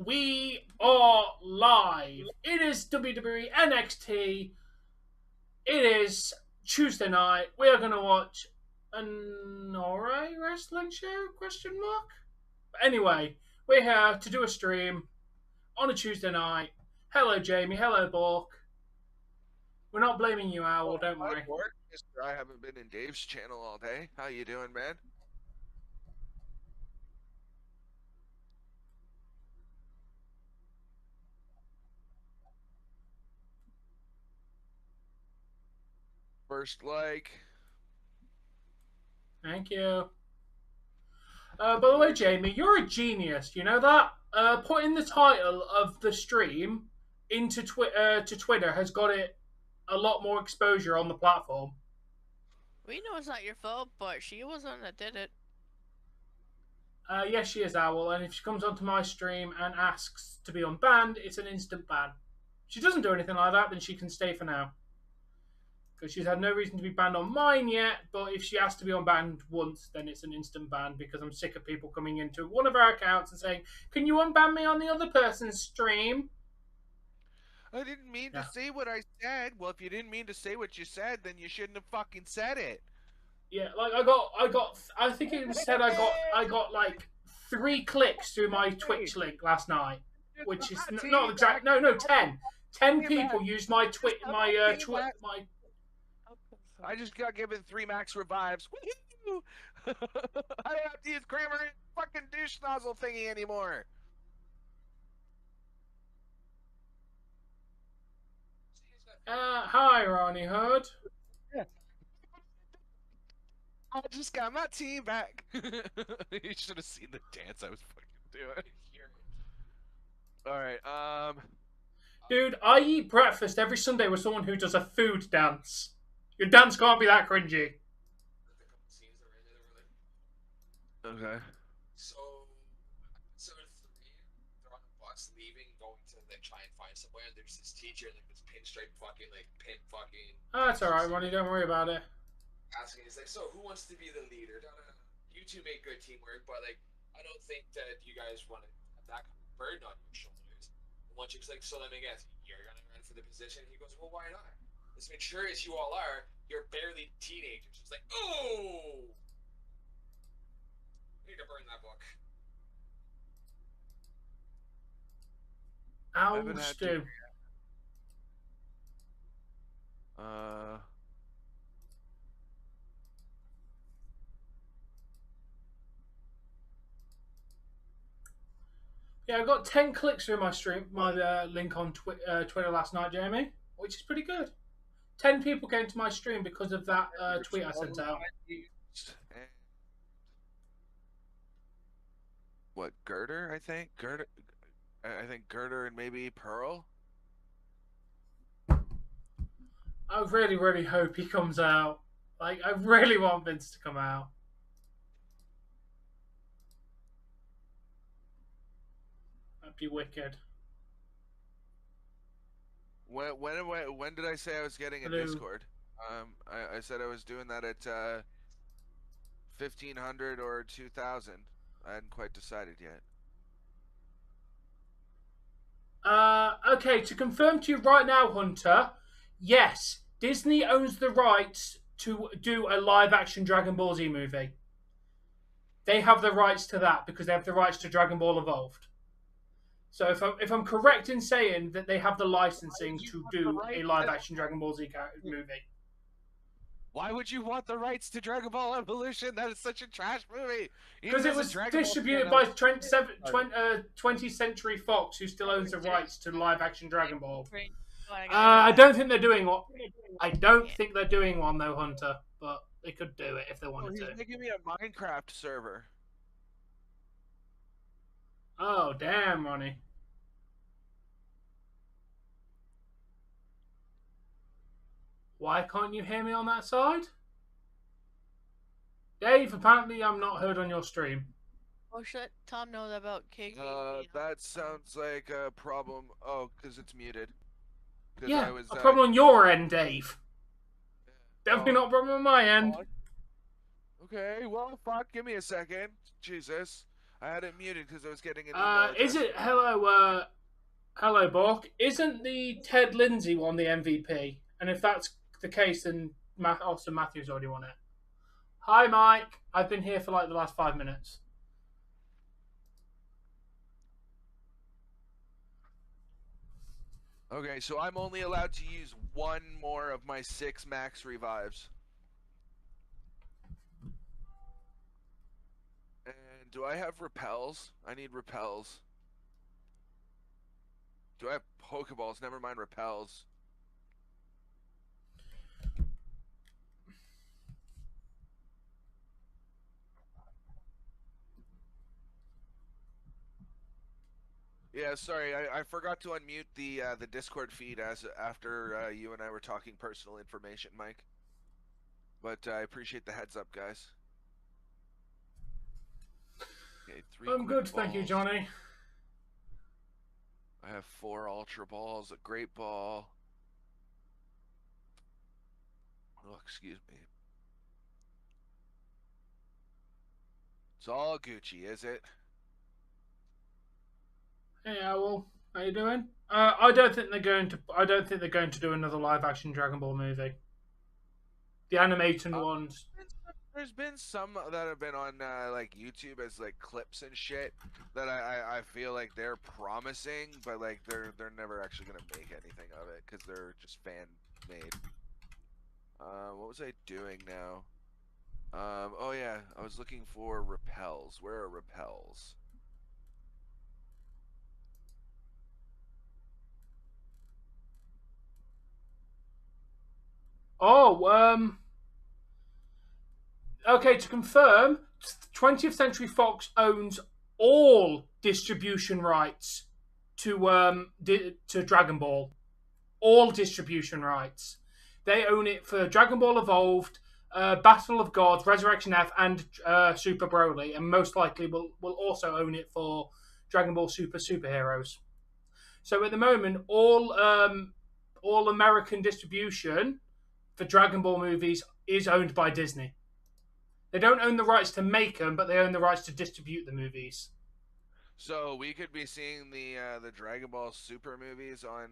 we are live. It is WWE NXT. It is Tuesday night. We are going to watch an alright wrestling show? Question mark. But anyway, we're here to do a stream on a Tuesday night. Hello, Jamie. Hello, Bork. We're not blaming you, Owl. Don't worry. Hi, Bork. I haven't been in Dave's channel all day. How you doing, man? First like. Thank you. By the way, Jamie, you're a genius. You know that? Putting the title of the stream into to Twitter has got it a lot more exposure on the platform. We know it's not your fault, but she was the one that did it. Yes, she is Owl, and if she comes onto my stream and asks to be unbanned, it's an instant ban. If she doesn't do anything like that, then she can stay for now. Because she's had no reason to be banned on mine yet, but if she has to be unbanned once, then it's an instant ban, because I'm sick of people coming into one of our accounts and saying, can you unban me on the other person's stream? I didn't mean to say what I said. Well, if you didn't mean to say what you said, then you shouldn't have fucking said it. Yeah, like I think it said I got like 3 clicks through my Twitch link last night, which is not exact. No, 10. 10 people used my I just got given 3 max revives. Woohoo! I don't have to use Kramer and fucking douche nozzle thingy anymore. Hi, Ronnie Hood. Yeah. I just got my team back. You should have seen the dance I was fucking doing. Alright, Dude, I eat breakfast every Sunday with someone who does a food dance. Your dance can't be that cringy. Okay. So, episode 3, they're on a bus leaving, going to like try and find somewhere, and there's this teacher, like this pinstripe fucking, like pin fucking. Oh, that's alright, Ronnie, don't worry about it. Asking, he's like, so who wants to be the leader? You two make good teamwork, but like, I don't think that you guys want to have that kind of burden on your shoulders. And one chick's like, so let me guess, you're gonna run for the position? He goes, well, why not? As mature as you all are, you're barely teenagers. It's like, oh! I need to burn that book. Ow, Stu. Yeah, I got 10 clicks through my stream, my link on Twitter last night, Jamie, which is pretty good. 10 people came to my stream because of that tweet I sent out. What, Girder, I think? Girder, I think Girder and maybe Pearl? I really, really hope he comes out. Like, I really want Vince to come out. That'd be wicked. When did I say I was getting a Discord? I said I was doing that at 1500 or 2000. I hadn't quite decided yet. Okay, to confirm to you right now, Hunter, yes, Disney owns the rights to do a live-action Dragon Ball Z movie. They have the rights to that because they have the rights to Dragon Ball Evolved. So if I'm correct in saying that they have the licensing to do a live-action Dragon Ball Z movie. Why would you want the rights to Dragon Ball Evolution? That is such a trash movie. Because it was distributed by 20th Century Fox, who still owns the rights to live-action Dragon Ball. I don't think they're doing one. I don't think they're doing one though, Hunter. But they could do it if they wanted to. He's making me a Minecraft server. Oh damn, Ronnie. Why can't you hear me on that side? Dave, apparently I'm not heard on your stream. Oh, should Tom know about King? That sounds like a problem. Oh, because it's muted. Yeah, a problem on your end, Dave. Definitely not a problem on my end. Okay, well, fuck, give me a second. Jesus. I had it muted because I was getting an email. Is it hello, Bork? Isn't the Ted Lindsay one the MVP? And if that's the case, then Austin Matthews already won it. Hi, Mike. I've been here for like the last 5 minutes. Okay, so I'm only allowed to use one more of my 6 max revives. And do I have repels? I need repels. Do I have Pokeballs? Never mind repels. Yeah, sorry, I forgot to unmute the Discord feed after you and I were talking personal information, Mike. But I appreciate the heads up, guys. Okay, 3 I'm good, balls. thank you, Johnny. I have 4 ultra balls, a great ball. Oh, excuse me. It's all Gucci, is it? Hey, Owl, how you doing? I don't think they're going to do another live-action Dragon Ball movie. The animated ones. There's been some that have been on like YouTube as like clips and shit that I feel like they're promising, but like they're never actually gonna make anything of it because they're just fan made. What was I doing now? Oh yeah, I was looking for repels. Where are repels? Oh, okay, to confirm, 20th Century Fox owns all distribution rights to Dragon Ball. All distribution rights. They own it for Dragon Ball Evolved, Battle of Gods, Resurrection F, and Super Broly, and most likely will also own it for Dragon Ball Super Superheroes. So at the moment, all American distribution for Dragon Ball movies is owned by Disney. They don't own the rights to make them, but they own the rights to distribute the movies. So we could be seeing the Dragon Ball Super movies on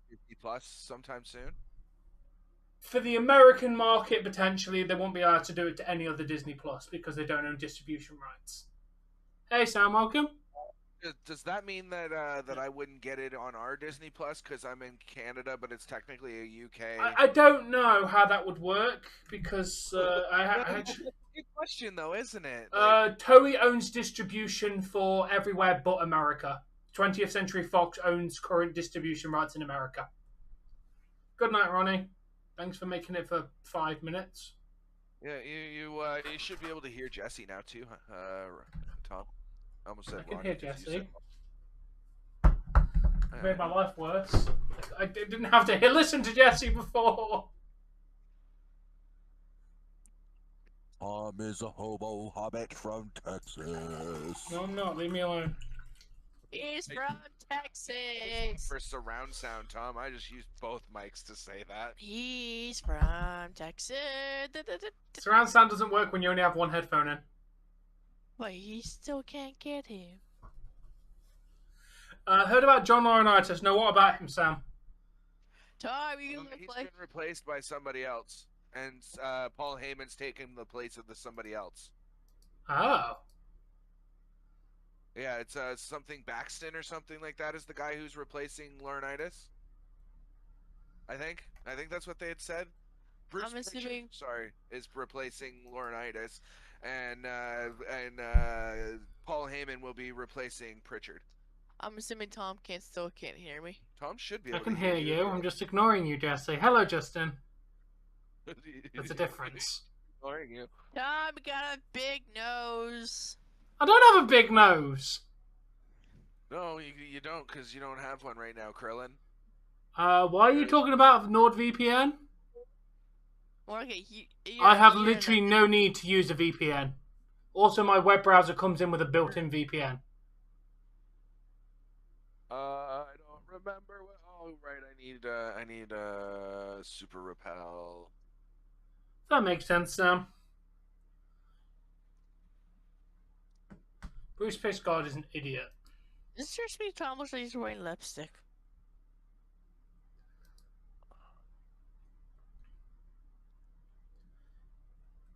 Disney Plus sometime soon. For the American market, potentially, they won't be able to do it to any other Disney Plus because they don't own distribution rights. Hey, Sam, welcome. Does that mean that that I wouldn't get it on our Disney Plus because I'm in Canada, but it's technically a UK? I don't know how that would work because That's a good question, though, isn't it? Like... Toei owns distribution for everywhere but America. 20th Century Fox owns current distribution rights in America. Good night, Ronnie. Thanks for making it for 5 minutes. Yeah, you should be able to hear Jesse now too, Tom. I almost said I can Ronnie, hear Jesse. I've made my life worse. I didn't have to listen to Jesse before. Tom is a hobo hobbit from Texas. No, I'm not. Leave me alone. He's from Texas. For surround sound, Tom, I just used both mics to say that. He's from Texas. Surround sound doesn't work when you only have one headphone in. But he still can't get him. Heard about John Laurinaitis. No, what about him, Sam? Tom, you look He's like... been replaced by somebody else, and Paul Heyman's taken the place of somebody else. Oh. Yeah, it's something Baxton or something like that is the guy who's replacing Laurinaitis. I think that's what they had said. Bruce I'm assuming... Pritchard, is replacing Laurinaitis, and Paul Heyman will be replacing Pritchard. I'm assuming Tom still can't hear me. Tom should be I able can to hear you. I'm just ignoring you, Jesse. Hello, Justin. There's a difference. Ignoring you. Tom, you got a big nose. I don't have a big nose. No, you don't, because you don't have one right now, Krillin. Why are you talking about NordVPN? Well, okay, I have literally no need to use a VPN. Also, my web browser comes in with a built-in VPN. I don't remember what. Oh, right. I need super repel. That makes sense, Sam. Bruce Piscard is an idiot. This just me Thomas that he's wearing lipstick.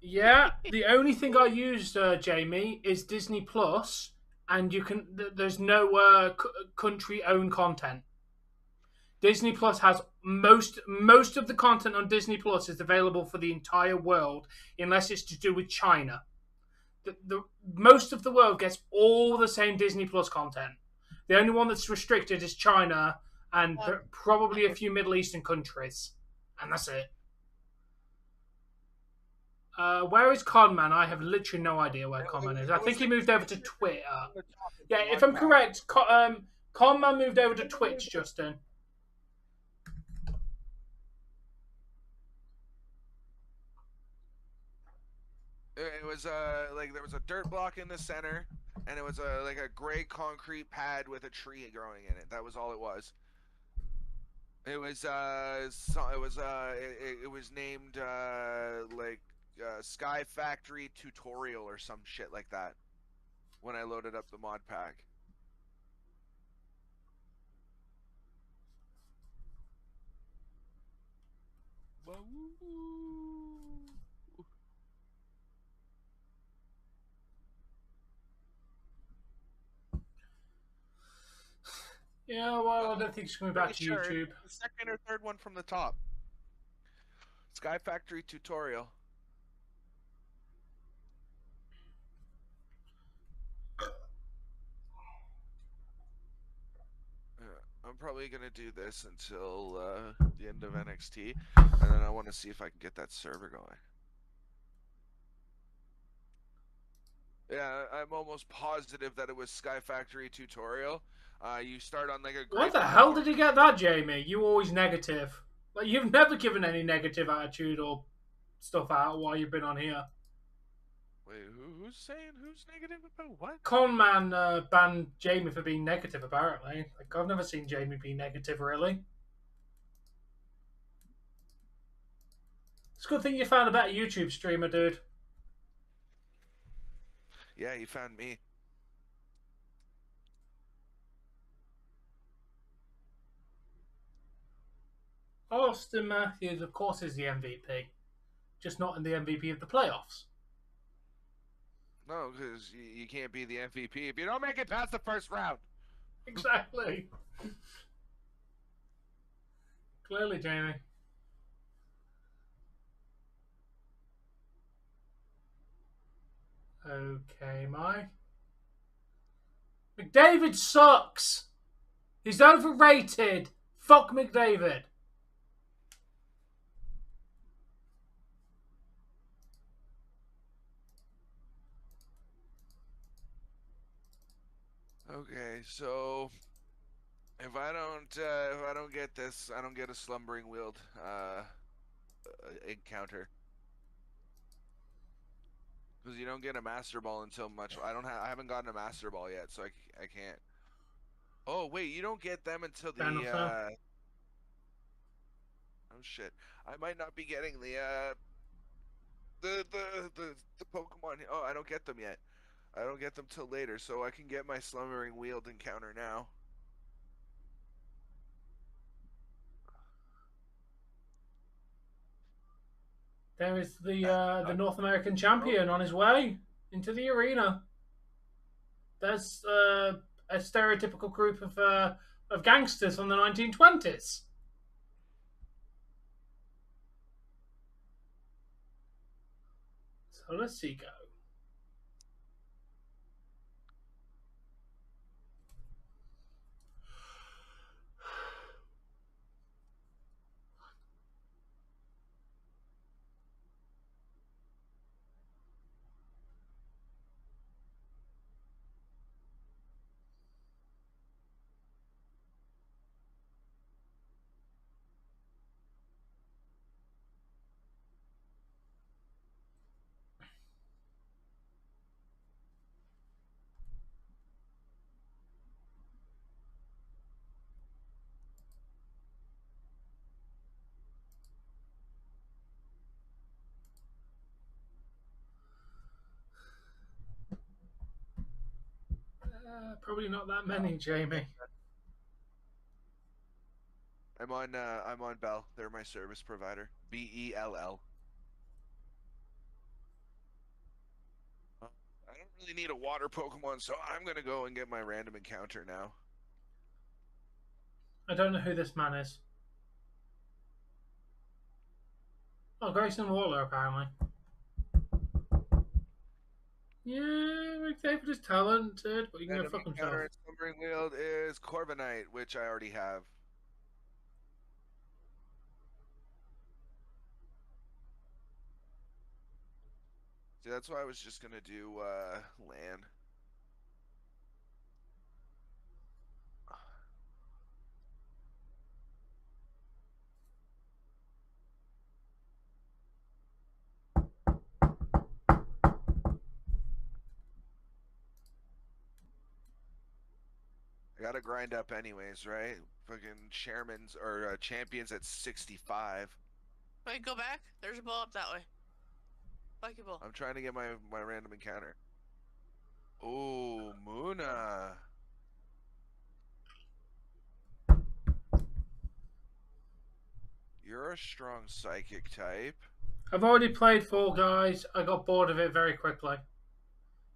Yeah, the only thing I used, Jamie, is Disney Plus, and you can. There's no country-owned content. Disney Plus has most of the content on Disney Plus is available for the entire world, unless it's to do with China. The most of the world gets all the same Disney Plus content. The only one that's restricted is China and probably a few Middle Eastern countries, and that's it. Where is Conman? I have literally no idea where Conman is. I think he moved over to Twitter. Yeah, if I'm correct, Conman moved over to Twitch, Justin. It was like there was a dirt block in the center, and it was like a gray concrete pad with a tree growing in it. That was all it was. It was it was named like Sky Factory Tutorial or some shit like that when I loaded up the mod pack. Yeah, well, I don't think it's coming back to YouTube. The second or third one from the top. Sky Factory Tutorial. I'm probably gonna do this until the end of NXT, and then I want to see if I can get that server going. Yeah, I'm almost positive that it was Sky Factory Tutorial. You start on like a. What the hell did you get that, Jamie? You always negative. Like you've never given any negative attitude or stuff out while you've been on here. Wait, who's negative about what? Conman banned Jamie for being negative, apparently. Like, I've never seen Jamie be negative, really. It's a good thing you found a better YouTube streamer, dude. Yeah, you found me. Austin Matthews, of course, is the MVP. Just not in the MVP of the playoffs. No, because you can't be the MVP if you don't make it past the first round. Exactly. Clearly, Jamie. Okay, Mike. McDavid sucks. He's overrated. Fuck McDavid. Okay, so if I don't get this, I don't get a slumbering wield encounter. Because you don't get a master ball until much. I haven't gotten a master ball yet, so I can't. Oh wait, you don't get them until the oh shit. I might not be getting the Pokemon. Oh, I don't get them yet. I don't get them till later, so I can get my slumbering wield encounter now. There is the North American Champion on his way into the arena. There's a stereotypical group of gangsters from the 1920s. So let's see go. Probably not that many, Jamie. I'm on Bell. They're my service provider. Bell. I don't really need a water Pokemon, so I'm gonna go and get my random encounter now. I don't know who this man is. Oh, Grayson Waller, apparently. Yeah, McDavid is talented, but he can go fuck himself. Encounter at Slumbering Wield is Corviknight, which I already have. See, that's why I was just gonna do LAN. I gotta grind up anyways, right? Fucking chairman's or champions at 65. Wait, go back. There's a ball up that way. Buckyball. I'm trying to get my random encounter. Oh, Muna. You're a strong psychic type. I've already played Fall Guys. I got bored of it very quickly.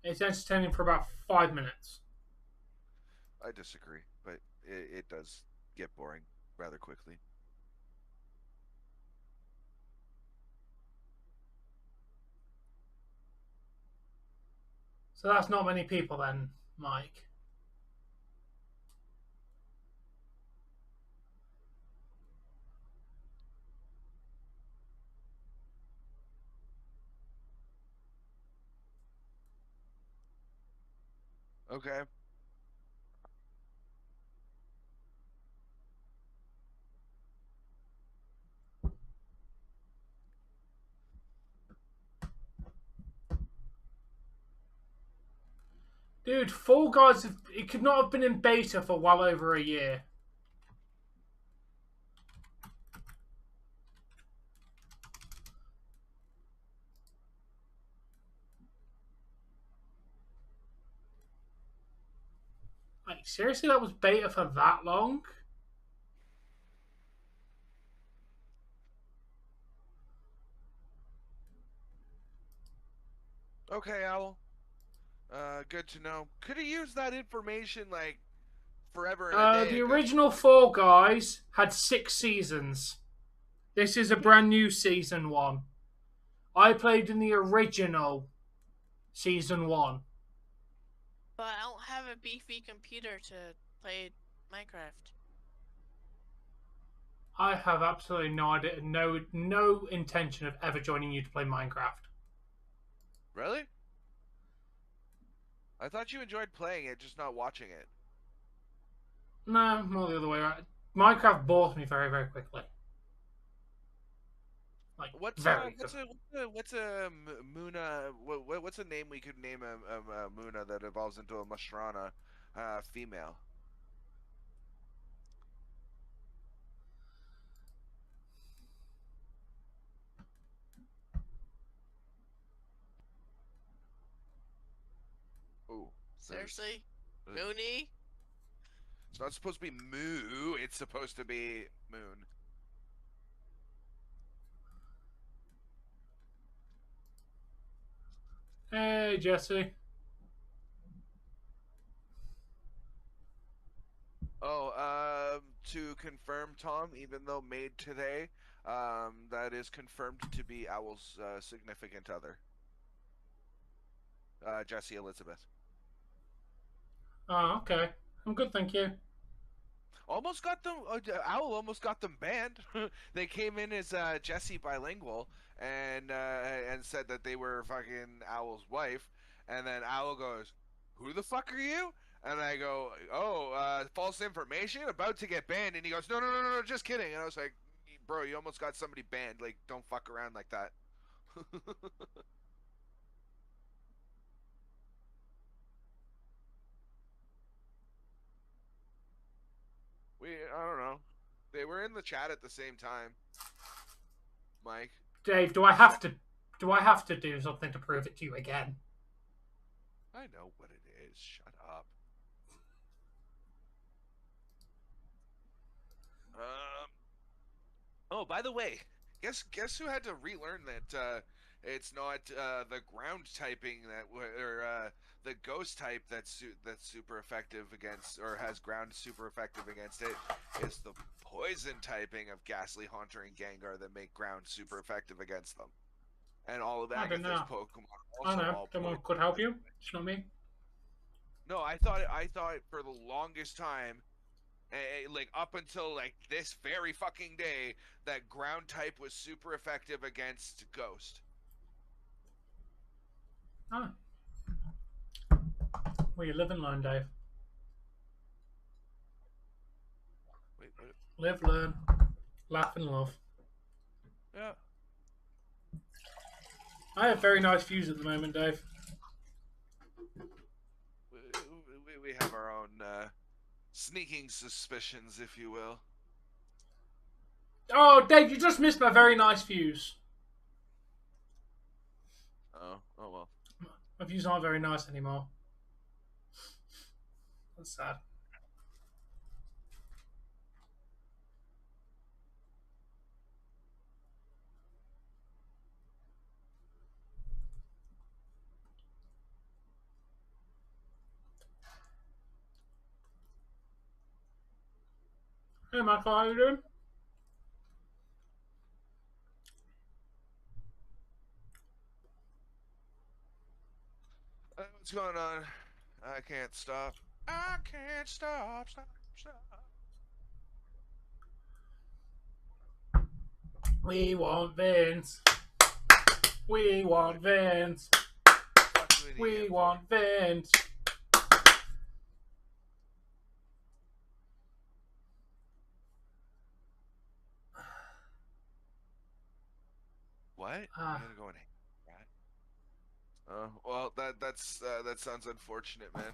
It's entertaining for about 5 minutes. I disagree, but it does get boring rather quickly. So that's not many people then, Mike. Okay. Dude, Fall Guys, it could not have been in beta for well over a year. Like, seriously, that was beta for that long? Okay, Owl. Good to know. Could have used that information like forever and a day The ago. original Fall Guys had 6 seasons. This is a brand new season 1. I played in the original season 1. But I don't have a beefy computer to play Minecraft. I have absolutely no idea, no intention of ever joining you to play Minecraft. Really? I thought you enjoyed playing it, just not watching it. No, more the other way around. Minecraft bores me very, very quickly. Like, What's very a Muna? What's a name we could name a Muna that evolves into a Mashrana female? Ooh, Seriously? there's- Mooney? It's not supposed to be Moo. It's supposed to be Moon. Hey, Jesse. Oh, to confirm, Tom, even though made today, that is confirmed to be Owl's significant other. Jesse Elizabeth. Oh, okay. I'm good, thank you. Almost got them. Owl almost got them banned. They came in as Jesse bilingual and said that they were fucking Owl's wife, and then Owl goes, "Who the fuck are you?" And I go, "Oh, false information, about to get banned." And he goes, "No, just kidding." And I was like, "Bro, you almost got somebody banned. Like, don't fuck around like that." I don't know. They were in the chat at the same time. Mike. Dave, do I have to do something to prove it to you again? I know what it is. Shut up. Um. Oh, by the way, guess who had to relearn that it's not the ground typing or the ghost type that's super effective against, or has ground super effective against it. It's the poison typing of Ghastly, Haunter, and Gengar that make ground super effective against them. And all of I don't Agatha's know. Pokemon are I also know. all Someone poison. could help you. It's not me. No, I thought for the longest time, like up until like this very fucking day, that ground type was super effective against Ghost. Ah. Well, you live and learn, Dave. Wait, what? Live, learn, laugh, and love. Yeah. I have very nice views at the moment, Dave. We have our own sneaking suspicions, if you will. Oh, Dave, you just missed my very nice views. Oh well. My views aren't very nice anymore. That's sad. Hey, Michael, how you doing? What's going on? I can't stop. I can't stop. We want Vince. We want Vince. What do we need We him want Vince. What? You Ah. gonna go and hang that? Well, that sounds unfortunate, man.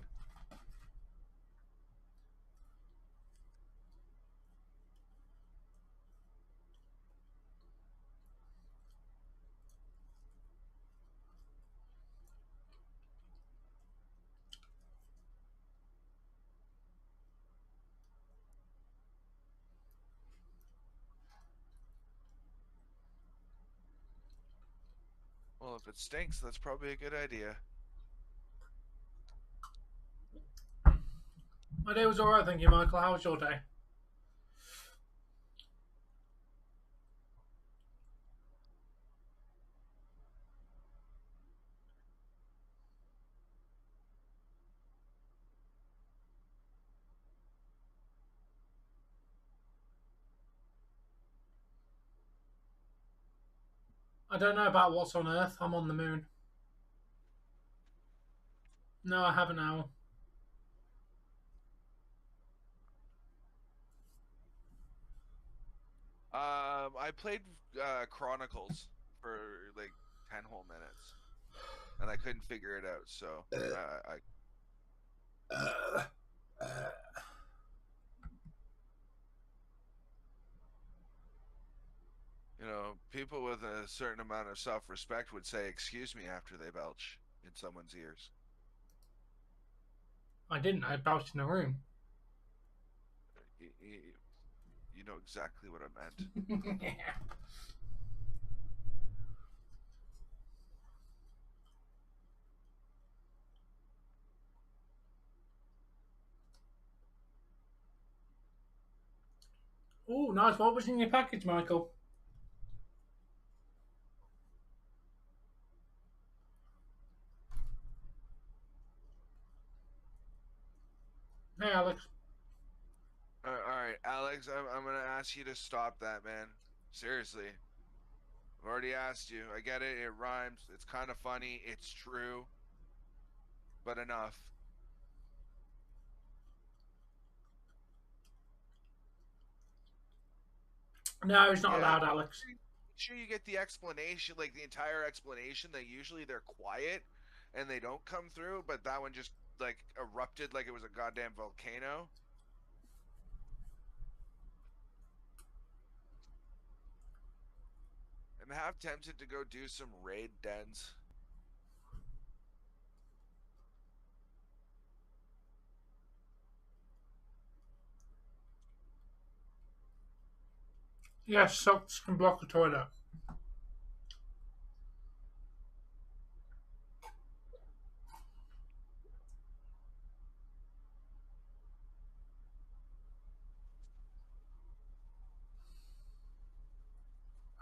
Well, if it stinks, that's probably a good idea. My day was alright, thank you, Michael. How was your day? I don't know about what's on Earth. I'm on the moon. No, I haven't now. I played Chronicles for like 10 whole minutes, and I couldn't figure it out. So people with a certain amount of self-respect would say "excuse me" after they belch in someone's ears. I didn't. I belched in the room. You know exactly what I meant. Oh, nice. What was in your package, Michael? Hey, Alex. All right, Alex, I'm gonna ask you to stop that, man. Seriously, I've already asked you. I get it. It rhymes. It's kind of funny. It's true, but enough. No, it's not Yeah. allowed, Alex. Make sure you get the explanation, like the entire explanation. That usually they're quiet and they don't come through, but that one just like erupted like it was a goddamn volcano. I'm half tempted to go do some raid dens. Yes, socks can block the toilet.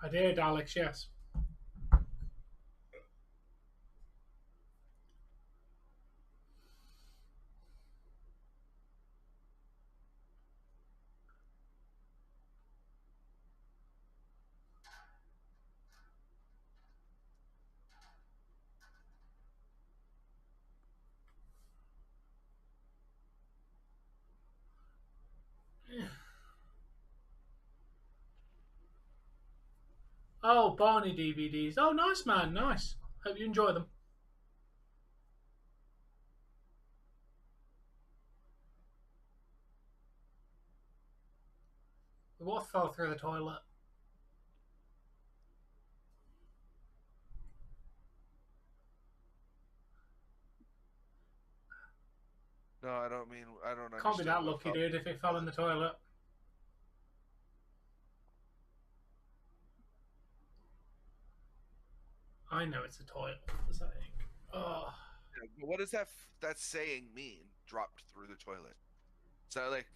I did, Alex, yes. Oh, Barney DVDs. Oh, nice, man. Nice. Hope you enjoy them. What fell through the toilet? No, I don't mean. I don't Can't be understand that what lucky, felt. dude, if it fell in the toilet. I know it's a toilet. What's that thing? Oh. What does that saying mean? Dropped through the toilet. So like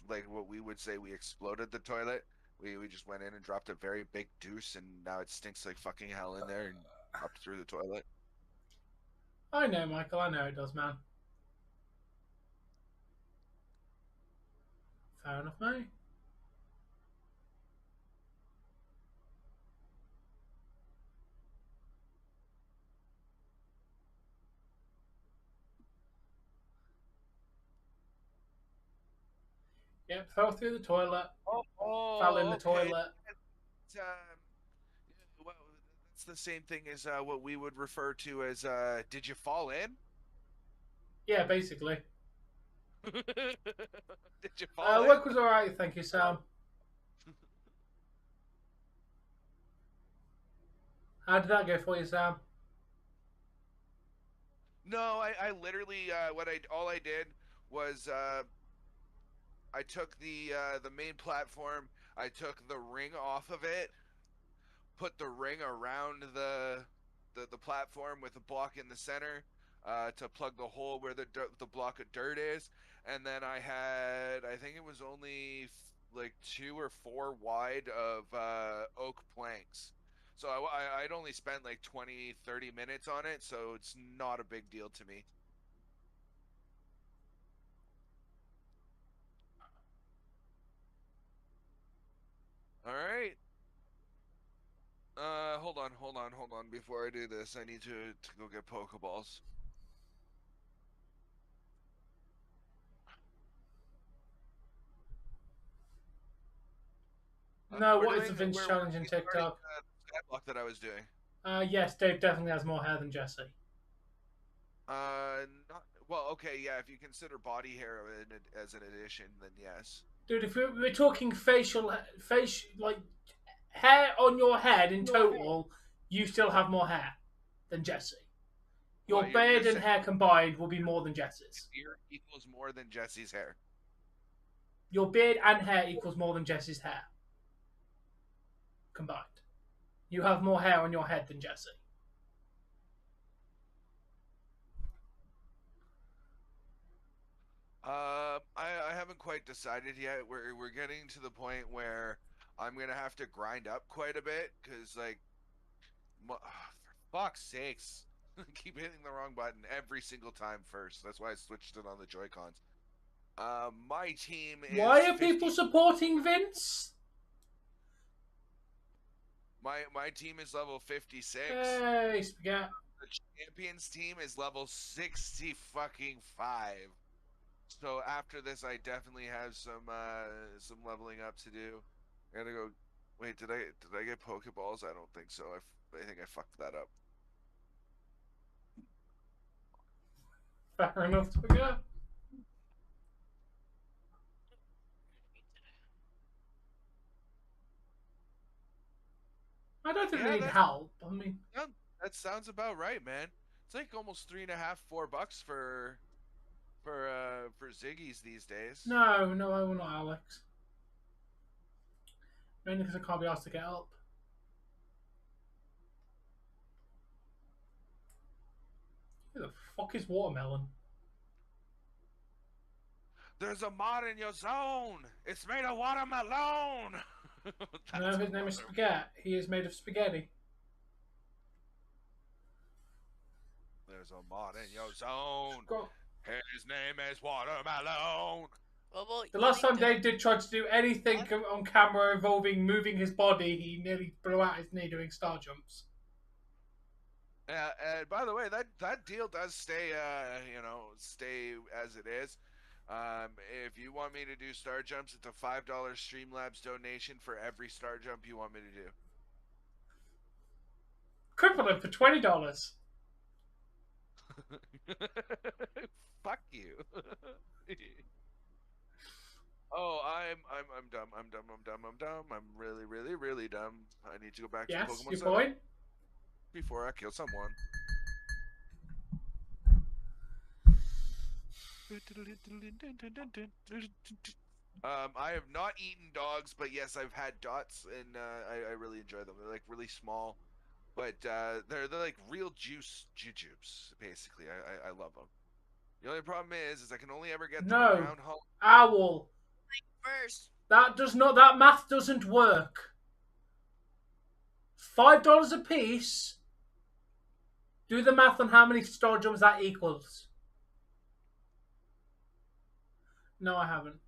like what we would say, we exploded the toilet. We just went in and dropped a very big deuce, and now it stinks like fucking hell in there and dropped through the toilet. I know, Michael. I know it does, man. Fair enough, mate. Yep, fell through the toilet. Fell in the Okay. toilet. Well, that's the same thing as what we would refer to as did you fall in? Yeah, basically. Did you fall in? Work was alright, thank you, Sam. How did that go for you, Sam? No, I literally all I did was I took the main platform, I took the ring off of it, put the ring around the platform with a block in the center to plug the hole where the block of dirt is, and then I think it was only like 2 or 4 wide of oak planks. So I'd only spent like 20-30 minutes on it, so it's not a big deal to me. All right. Hold on. Before I do this, I need to go get Pokeballs. No, what is the Vince challenge in TikTok? Skyblock that I was doing. Yes, Dave definitely has more hair than Jesse. Not well. Okay, yeah. If you consider body hair as an addition, then yes. Dude, if we're talking face, like hair on your head in total, you still have more hair than Jesse. Your Well, beard and hair combined will be more than Jesse's. Beard equals more than Jesse's hair. Your beard and hair equals more than Jesse's hair combined. You have more hair on your head than Jesse. I haven't quite decided yet. We're getting to the point where I'm gonna have to grind up quite a bit because like, for fuck's sakes, keep hitting the wrong button every single time first. That's why I switched it on the Joy-Cons. My team is. Why are people supporting Vince? My team is level 56. Hey, spaghetti. The champions team is level 60 fucking 5. So after this, I definitely have some leveling up to do. I gotta go. Wait, did I get Pokeballs? I don't think so. I think I fucked that up. Fair enough, spaghetti. I don't think they need help. I mean, that sounds about right, man. It's like almost $3.5, $4 for Ziggy's these days. no, I will not, Alex. Mainly because I can't be asked to get up. Who the fuck is Watermelon? There's a mod in your zone. It's made of watermelon. No, his name is Spaghetti. He is made of spaghetti. There's a mod in your zone. Go. His name is Watermelon. Well, The last time Dave did try to do anything on camera involving moving his body, he nearly blew out his knee doing star jumps. And by the way, that deal does stay, stay as it is. If you want me to do star jumps, it's a $5 Streamlabs donation for every star jump you want me to do. Equivalent for $20. Fuck you. Oh, I'm dumb. I'm dumb. I'm really, really, really dumb. I need to go back to Yes, Pokemon your Center point. before I kill someone. I have not eaten dogs, but yes, I've had dots, and I really enjoy them. They're like really small, but they're like real jujubes, basically. I love them. The only problem is I can only ever get them around home. Owl. First. That math doesn't work. $5 a piece. Do the math on how many star jumps that equals. No, I haven't.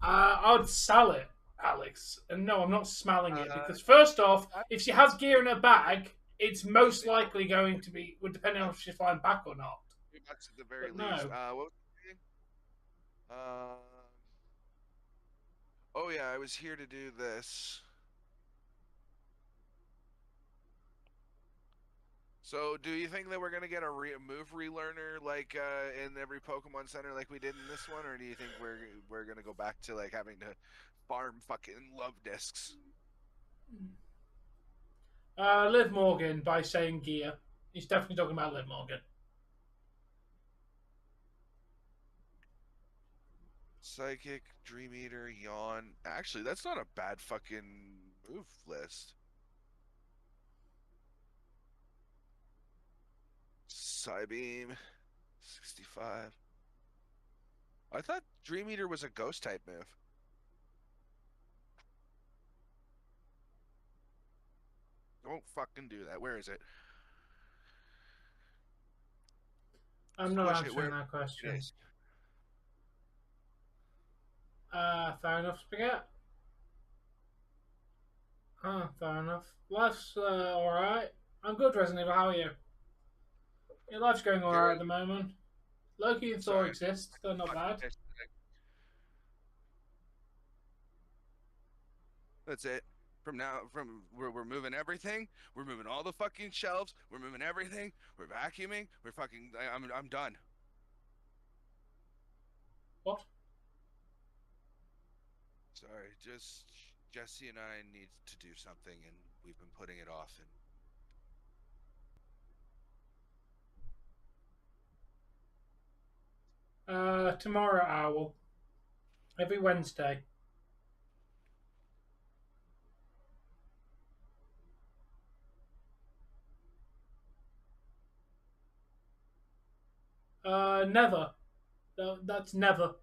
I'd sell it, Alex. And no, I'm not smelling it because first off, if she has gear in her bag, it's most likely going to be, depending on if she's flying back or not. That's at the very But least. no. What was oh yeah, I was here to do this. So, do you think that we're gonna get a move relearner like in every Pokemon Center like we did in this one, or do you think we're gonna go back to like having to farm fucking love discs? Liv Morgan by saying gear. He's definitely talking about Liv Morgan. Psychic, Dream Eater, Yawn. Actually, that's not a bad fucking move list. Psybeam, 65. I thought Dream Eater was a ghost type move. Don't fucking do that. Where is it? I'm not answering that question. Fair enough, Spaghetti. Fair enough. Life's alright. I'm good, Resident Evil. How are you? Your life's going alright at the moment. Loki and Thor exist. They're not bad. That's it. From now, we're moving everything. We're moving all the fucking shelves. We're moving everything. We're vacuuming. We're fucking. I'm done. What? Sorry, just Jesse and I need to do something, and we've been putting it off. And tomorrow, Owl. Every Wednesday. Never. That's never.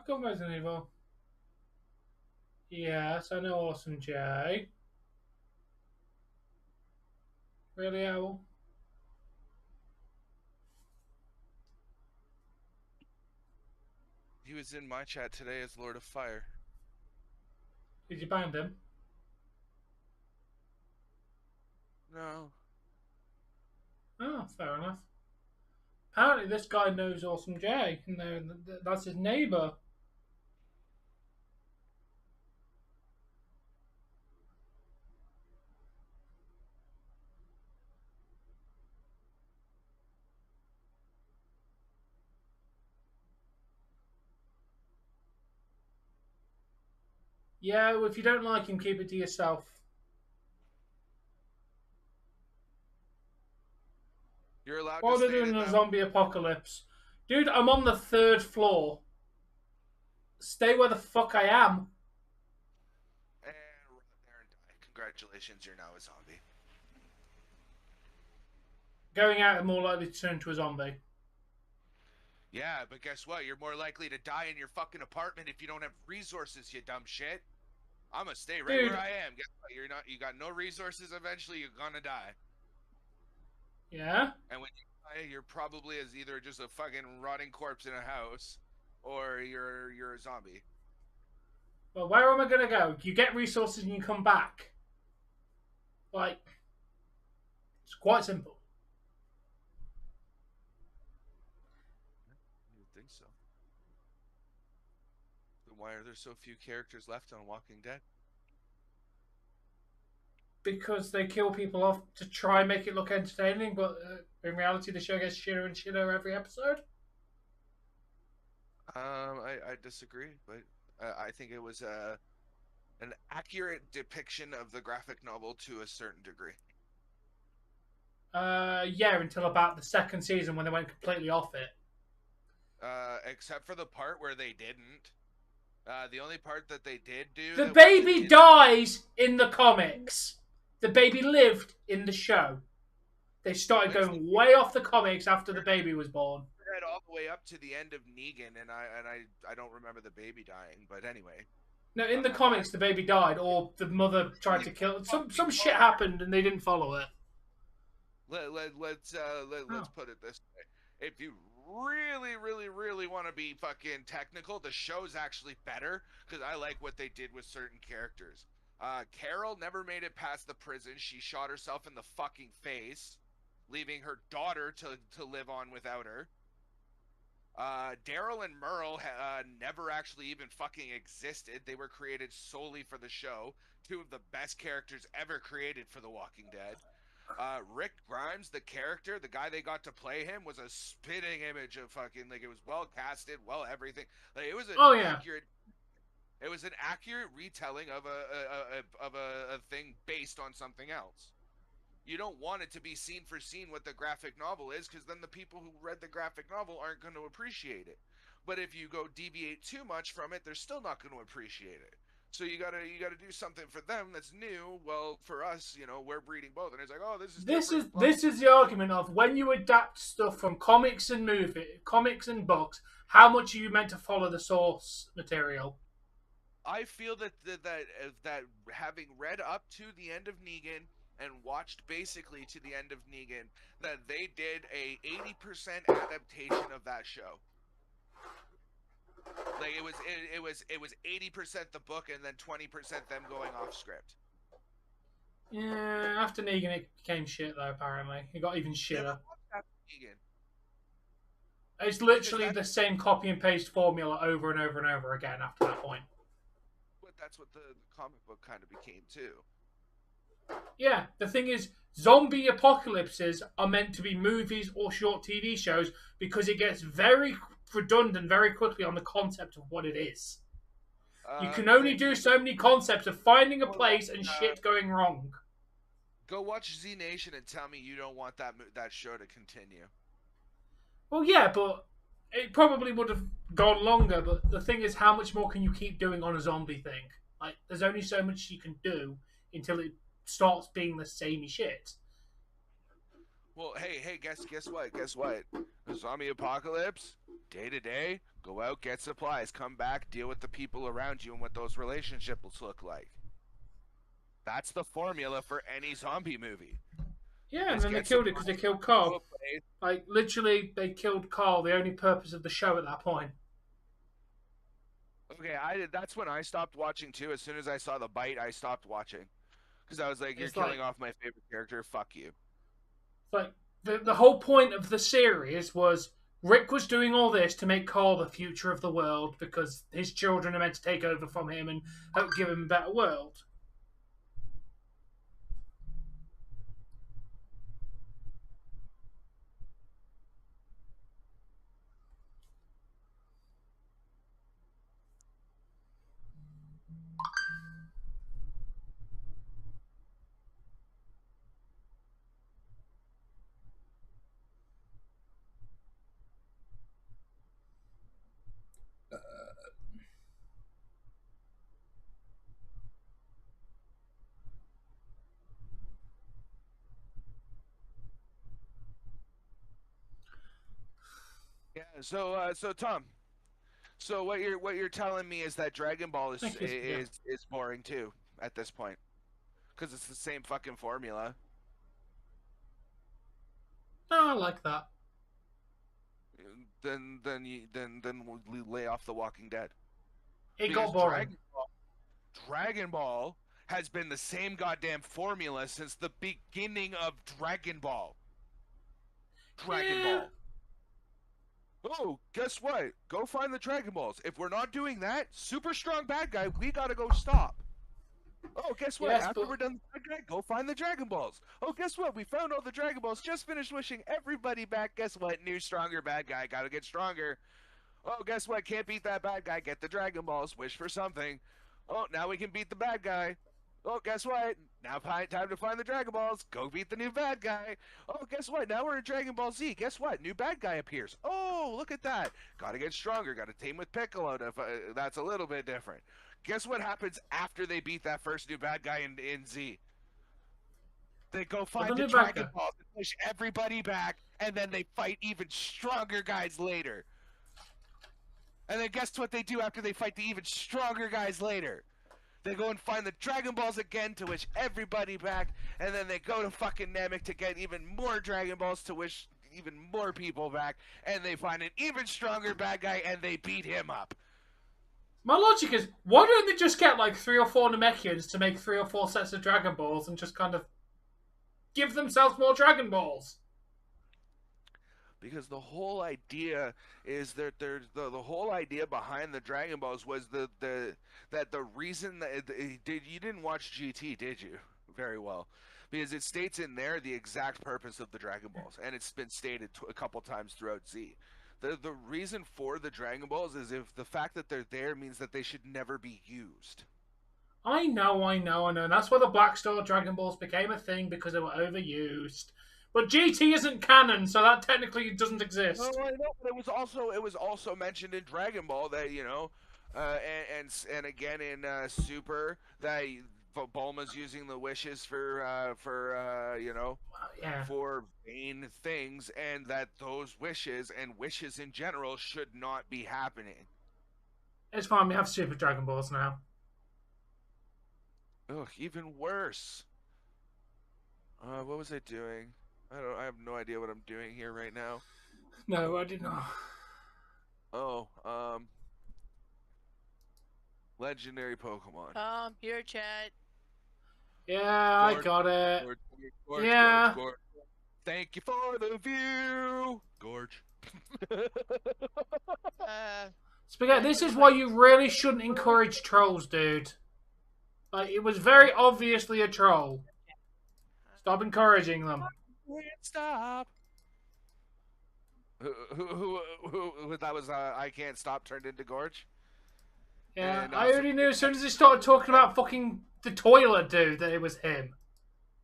Come Resident Evil. Yes, I know Awesome J. Really, Owl? He was in my chat today as Lord of Fire. Did you bind him? No. Oh, fair enough. Apparently, this guy knows Awesome J, and that's his neighbor. Yeah, well, if you don't like him, keep it to yourself. You're allowed What to are they stay doing in in a that. zombie apocalypse? Dude, I'm on the 3rd floor. Stay where the fuck I am. And run there and die. Congratulations, you're now a zombie. Going out is more likely to turn into a zombie. Yeah, but guess what? You're more likely to die in your fucking apartment if you don't have resources, you dumb shit. I'm gonna stay right Dude. where I am. Guess what? You got no resources. Eventually, you're gonna die. Yeah? And when you die, you're probably as either just a fucking rotting corpse in a house, or you're a zombie. Well, where am I going to go? You get resources and you come back. Like, it's quite simple. You would think so. Then why are there so few characters left on Walking Dead? Because they kill people off to try and make it look entertaining, but in reality, the show gets shitter and shitter every episode. I disagree, but I think it was an accurate depiction of the graphic novel to a certain degree. Yeah, until about the 2nd season when they went completely off it. Except for the part where they didn't. The only part that they did do. The baby dies in the comics. The baby lived in the show. They started going way off the comics after the baby was born. All the way up to the end of Negan, and I don't remember the baby dying, but anyway. No, in the comics, the baby died, or the mother tried to kill it. Some shit happened, and they didn't follow it. Let's put it this way: if you really want to be fucking technical, the show's actually better because I like what they did with certain characters. Carol never made it past the prison. She shot herself in the fucking face, leaving her daughter to live on without her. Daryl and Merle never actually even fucking existed. They were created solely for the show. 2 of the best characters ever created for The Walking Dead. Rick Grimes, the character, the guy they got to play him, was a spitting image of fucking, like, it was well casted, well everything. Like, it was an accurate. It was an accurate retelling of a thing based on something else. You don't want it to be scene for scene what the graphic novel is, because then the people who read the graphic novel aren't going to appreciate it. But if you go deviate too much from it, they're still not going to appreciate it. So you gotta do something for them that's new. Well, for us, you know, we're breeding both, and it's like, oh, this is the argument of when you adapt stuff from comics and comics and books. How much are you meant to follow the source material? I feel that having read up to the end of Negan and watched basically to the end of Negan, that they did a 80% adaptation of that show. Like it was 80% the book and then 20% them going off script. Yeah, after Negan it became shit though. Apparently, it got even shitter. Negan. It's literally the same copy and paste formula over and over and over again after that point. But that's what the comic book kind of became too. Yeah, the thing is, zombie apocalypses are meant to be movies or short TV shows because it gets very redundant very quickly on the concept of what it is. You can only do so many concepts of finding a place and shit going wrong. Go watch Z Nation and tell me you don't want that show to continue. Well, yeah, but it probably would have gone longer. But the thing is, how much more can you keep doing on a zombie thing? Like, there's only so much you can do until it starts being the samey shit. Well, hey, guess what? The zombie apocalypse, day to day, go out, get supplies, come back, deal with the people around you and what those relationships look like. That's the formula for any zombie movie. Yeah, and then they killed it because they killed Carl. Like, literally, they killed Carl, the only purpose of the show at that point. Okay, that's when I stopped watching too. As soon as I saw the bite, I stopped watching. Because I was like, you're killing off my favorite character, fuck you. Like, the whole point of the series was Rick was doing all this to make Carl the future of the world because his children are meant to take over from him and help give him a better world. Yeah. So Tom. So what you're telling me is that Dragon Ball is boring too at this point, because it's the same fucking formula. No, I like that. Then we'll lay off The Walking Dead. It Because got boring. Dragon Ball has been the same goddamn formula since the beginning of Dragon Ball. Dragon Ball. Oh, guess what? Go find the Dragon Balls. If we're not doing that, super strong bad guy, we gotta go stop. Oh, guess what? Yes, After we're done with the bad guy, go find the Dragon Balls. Oh, guess what? We found all the Dragon Balls. Just finished wishing everybody back. Guess what? New, stronger bad guy. Gotta get stronger. Oh, guess what? Can't beat that bad guy. Get the Dragon Balls. Wish for something. Oh, now we can beat the bad guy. Oh, guess what? Now time to find the Dragon Balls. Go beat the new bad guy. Oh, guess what? Now we're in Dragon Ball Z. Guess what? New bad guy appears. Oh, look at that. Gotta get stronger. Gotta team with Piccolo. That's a little bit different. Guess what happens after they beat that first new bad guy in Z? They go find the Dragon Balls and push everybody back, and then they fight even stronger guys later. And then guess what they do after they fight the even stronger guys later? They go and find the Dragon Balls again to wish everybody back, and then they go to fucking Namek to get even more Dragon Balls to wish even more people back, and they find an even stronger bad guy, and they beat him up. My logic is, why don't they just get like 3 or 4 Namekians to make 3 or 4 sets of Dragon Balls and just kind of give themselves more Dragon Balls? Because the whole idea is that the whole idea behind the Dragon Balls was that the reason that you didn't watch GT, did you? Very well, because it states in there the exact purpose of the Dragon Balls, and it's been stated a couple times throughout Z. The reason for the Dragon Balls is if the fact that they're there means that they should never be used. I know. That's why the Black Star Dragon Balls became a thing, because they were overused. But GT isn't canon, so that technically doesn't exist. Oh, I know, but it was also mentioned in Dragon Ball that, you know, and again in Super that Bulma's using the wishes for you know, for vain things, and that those wishes and wishes in general should not be happening. It's fine. We have Super Dragon Balls now. Ugh, even worse. What was I doing? I have no idea what I'm doing here right now. No, I did not. Oh, legendary Pokemon. Your chat. Yeah, Gorge, I got it. Gorge, Yeah. Gorge. Thank you for the view, Gorge. Spaghetti, this is why you really shouldn't encourage trolls, dude. Like, it was very obviously a troll. Stop encouraging them. Stop. Who that was? I Can't Stop turned into Gorge. Yeah, And I already knew as soon as he started talking about fucking the toilet dude that it was him.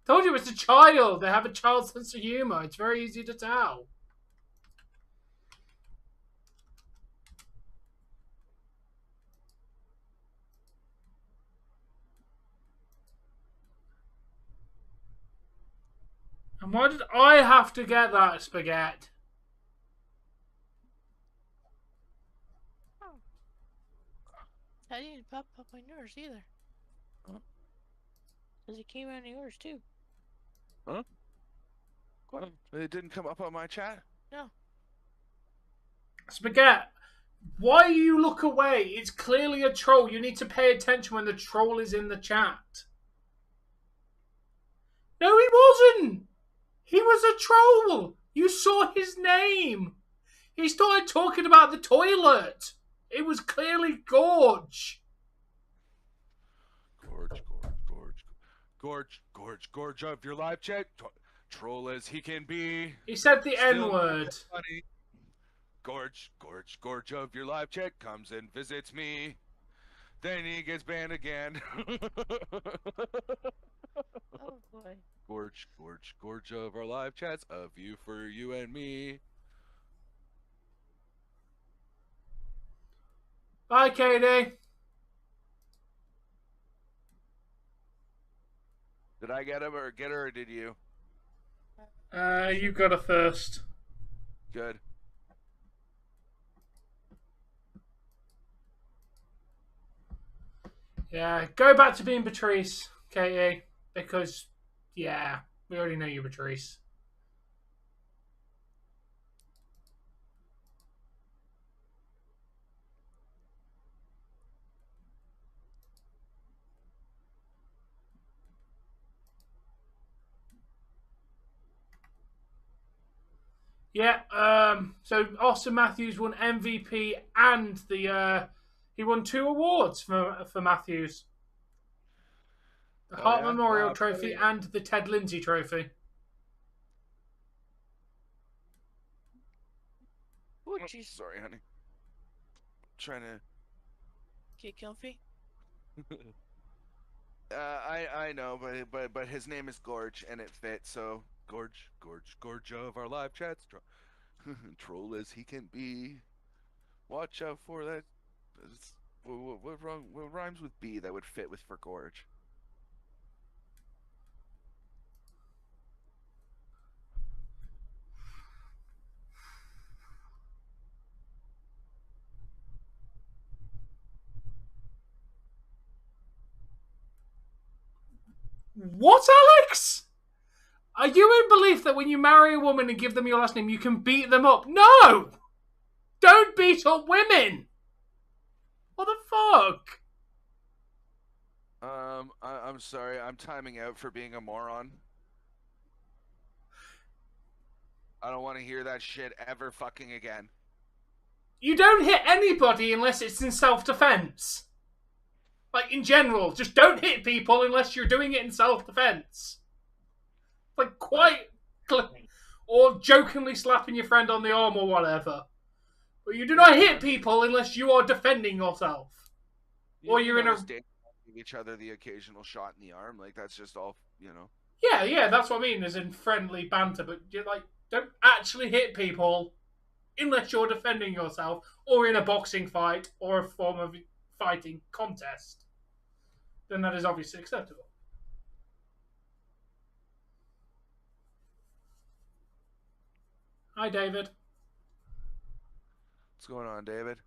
Told you it's a child. They have a child's sense of humor. It's very easy to tell. And why did I have to get that, Spaghetti? I didn't pop up on yours either. Huh? Because it came out on yours too. Huh? What? It didn't come up on my chat? No. Spaghetti, why you look away? It's clearly a troll. You need to pay attention when the troll is in the chat. No, he wasn't. He was a troll. You saw his name. He started talking about the toilet. It was clearly Gorge. Gorge of your live chat. Troll as he can be. He said the Still N-word. funny. Gorge of your live chat comes and visits me. Then he gets banned again. Oh boy. Gorge of our live chats, of you for you and me. Bye, Katie. Did I get him or get her or did you? You got her first. Good. Yeah, go back to being Patrice, Katie, because, yeah, we already know you're Patrice. Yeah, so Austin Matthews won MVP and he won 2 awards for Matthews. The Hart Memorial Trophy and the Ted Lindsay Trophy. Oh, jeez. Sorry, honey. Trying to. Get comfy. I know, but his name is Gorge and it fits. So Gorge of our live chats. Troll as he can be. Watch out for that. What rhymes with B that would fit with for Gorge? What, Alex? Are you in belief that when you marry a woman and give them your last name, you can beat them up? No! Don't beat up women! What the fuck? I'm sorry. I'm timing out for being a moron. I don't want to hear that shit ever fucking again. You don't hit anybody unless it's in self-defense. Like, in general, just don't hit people unless you're doing it in self-defense. Like, quite... Or jokingly slapping your friend on the arm or whatever. But you do not hit people unless you are defending yourself. Or you're in a... Give each other the occasional shot in the arm. Like, that's just all, you know. Yeah, that's what I mean, as in friendly banter. But, you're like, don't actually hit people unless you're defending yourself or in a boxing fight or a form of fighting contest. Then that is obviously acceptable. Hi, David. What's going on, David?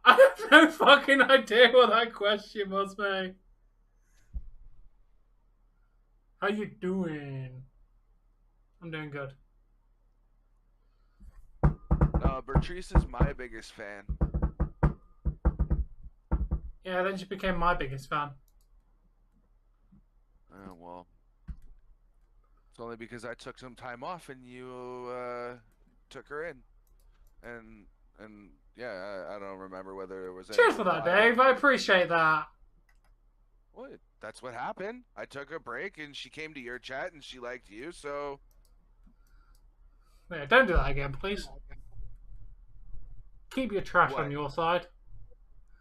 I have no fucking idea what that question was, mate. How you doing? I'm doing good. Bertrice is my biggest fan. Yeah, then she became my biggest fan. Well, it's only because I took some time off and you took her in, and yeah, I don't remember whether it was. Cheers for that, Dave. I appreciate that. What? That's what happened. I took a break and she came to your chat and she liked you, so. Yeah, don't do that again, please. Keep your trash on your side.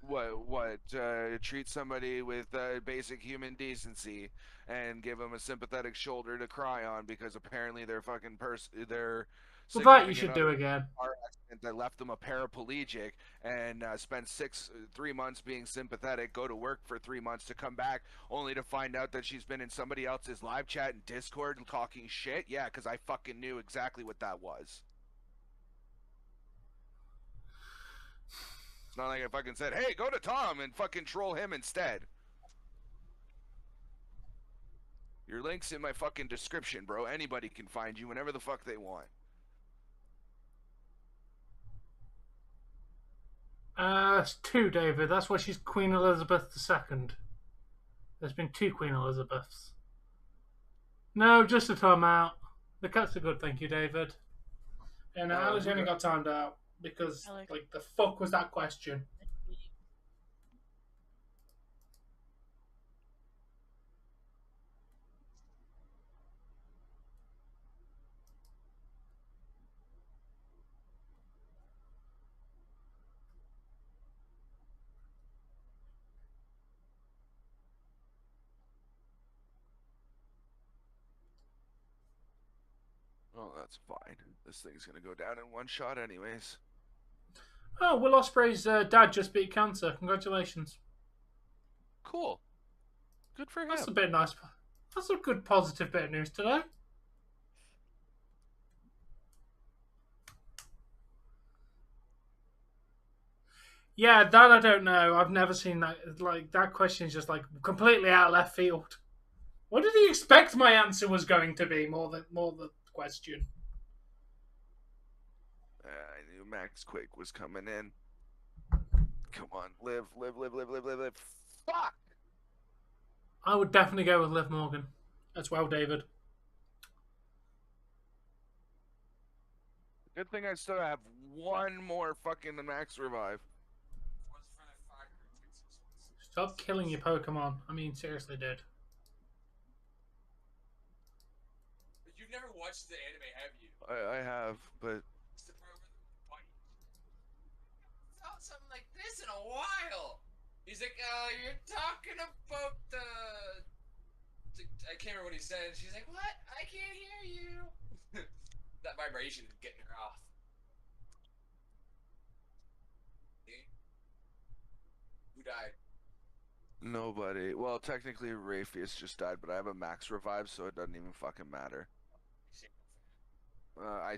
What? Treat somebody with basic human decency and give them a sympathetic shoulder to cry on because apparently they're fucking they're. Well, that you should do again. Car accident that left them a paraplegic and spent 3 months being sympathetic, go to work for 3 months to come back only to find out that she's been in somebody else's live chat and Discord and talking shit. Yeah, because I fucking knew exactly what that was. It's not like I fucking said, hey, go to Tom and fucking troll him instead. Your link's in my fucking description, bro. Anybody can find you whenever the fuck they want. It's 2, David. That's why she's Queen Elizabeth II. There's been 2 Queen Elizabeths. No, just a timeout. The cuts are good, thank you, David. And Alex only got timed out because, like, the fuck was that question? Oh, that's fine. This thing's gonna go down in one shot anyways. Oh, Will Ospreay's dad just beat cancer. Congratulations. Cool. Good for him. That's a bit nice. That's a good positive bit of news today. Yeah, that I don't know. I've never seen that. Like, that question is just like completely out of left field. What did he expect my answer was going to be? More the question. I knew Max Quake was coming in. Come on, live. Fuck! I would definitely go with Liv Morgan as well, David. Good thing I still have one more fucking Max Revive. Stop killing your Pokemon. I mean, seriously, dude. You've never watched the anime, have you? I have, but It's the part where they fight. Felt something like this in a while. He's like, you're talking about the... I can't remember what he said. She's like, what? I can't hear you. That vibration is getting her off. Who died? nobody. Well, technically Raytheus just died, but I have a Max Revive, so it doesn't even fucking matter. I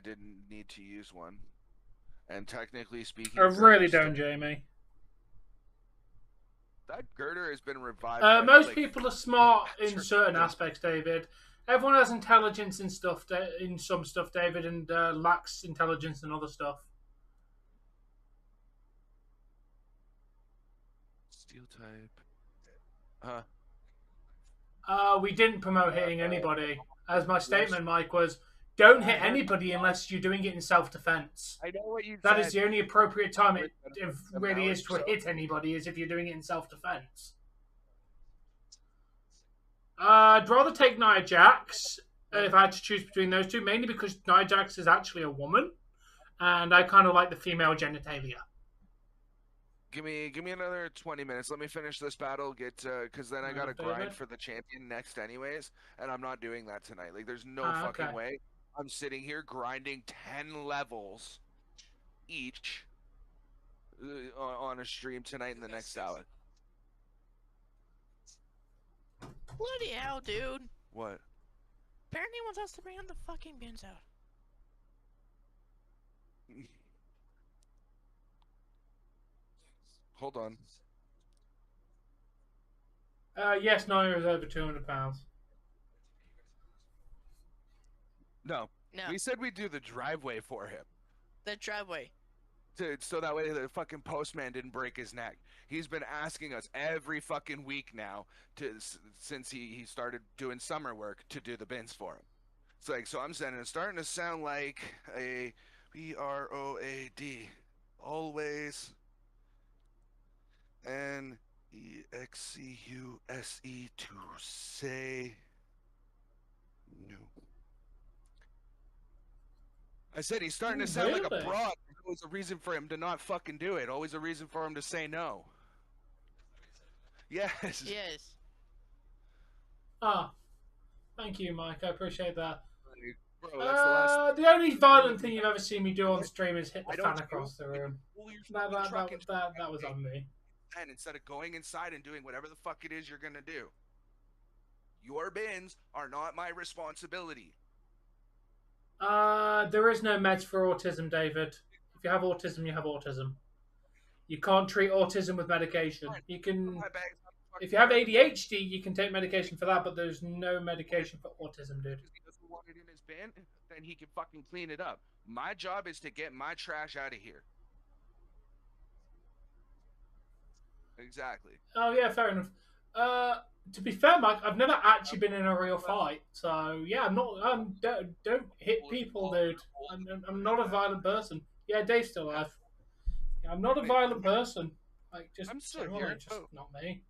didn't need to use one. And technically speaking... I really don't, Jamie. That girder has been revived. Most people are smart in certain aspects, David. Everyone has intelligence in stuff, in some stuff, David, and lacks intelligence in other stuff. Steel type. We didn't promote hitting anybody. As my statement, Mike, was don't hit anybody unless you're doing it in self-defense. I know what you said. That is the only appropriate time it really is to hit anybody, is if you're doing it in self-defense. I'd rather take Nia Jax if I had to choose between those two, mainly because Nia Jax is actually a woman, and I kind of like the female genitalia. Give me another 20 minutes. Let me finish this battle. Because then I gotta grind for the champion next, anyways, and I'm not doing that tonight. Like, there's no fucking way I'm sitting here grinding 10 levels each on a stream tonight in the next hour. Bloody hell, dude. What? Apparently wants us to bring on the fucking bins out. Hold on. Yes, Nia is over £200. No. No. We said we'd do the driveway for him. The driveway. So that way the fucking postman didn't break his neck. He's been asking us every fucking week now since he started doing summer work to do the bins for him. It's like, so I'm saying it's starting to sound like a BROAD. Always NEXCUSE to say no. I said he's starting to sound like a broad. There's always a reason for him to not fucking do it. Always a reason for him to say no. Yes. Yes. Ah, thank you, Mike. I appreciate that. Bro, that's the last. The only violent thing you've ever seen me do on stream is hit the fan across the room. That was on me. And instead of going inside and doing whatever the fuck it is you're gonna do, your bins are not my responsibility. There is no meds for autism, David. If you have autism, you have autism. You can't treat autism with medication. You can, if you have ADHD, you can take medication for that, but there's no medication for autism, dude. If he doesn't want it in his bin, then he can fucking clean it up. My job is to get my trash out of here. Exactly. Oh yeah, fair enough. To be fair, Mike, I've never actually been in a real fight, so yeah, I'm not. Don't hit people, dude. I'm not a violent person. Yeah, Dave's still alive. Yeah, I'm not a violent person. Like, just I'm still generally, here. just not me.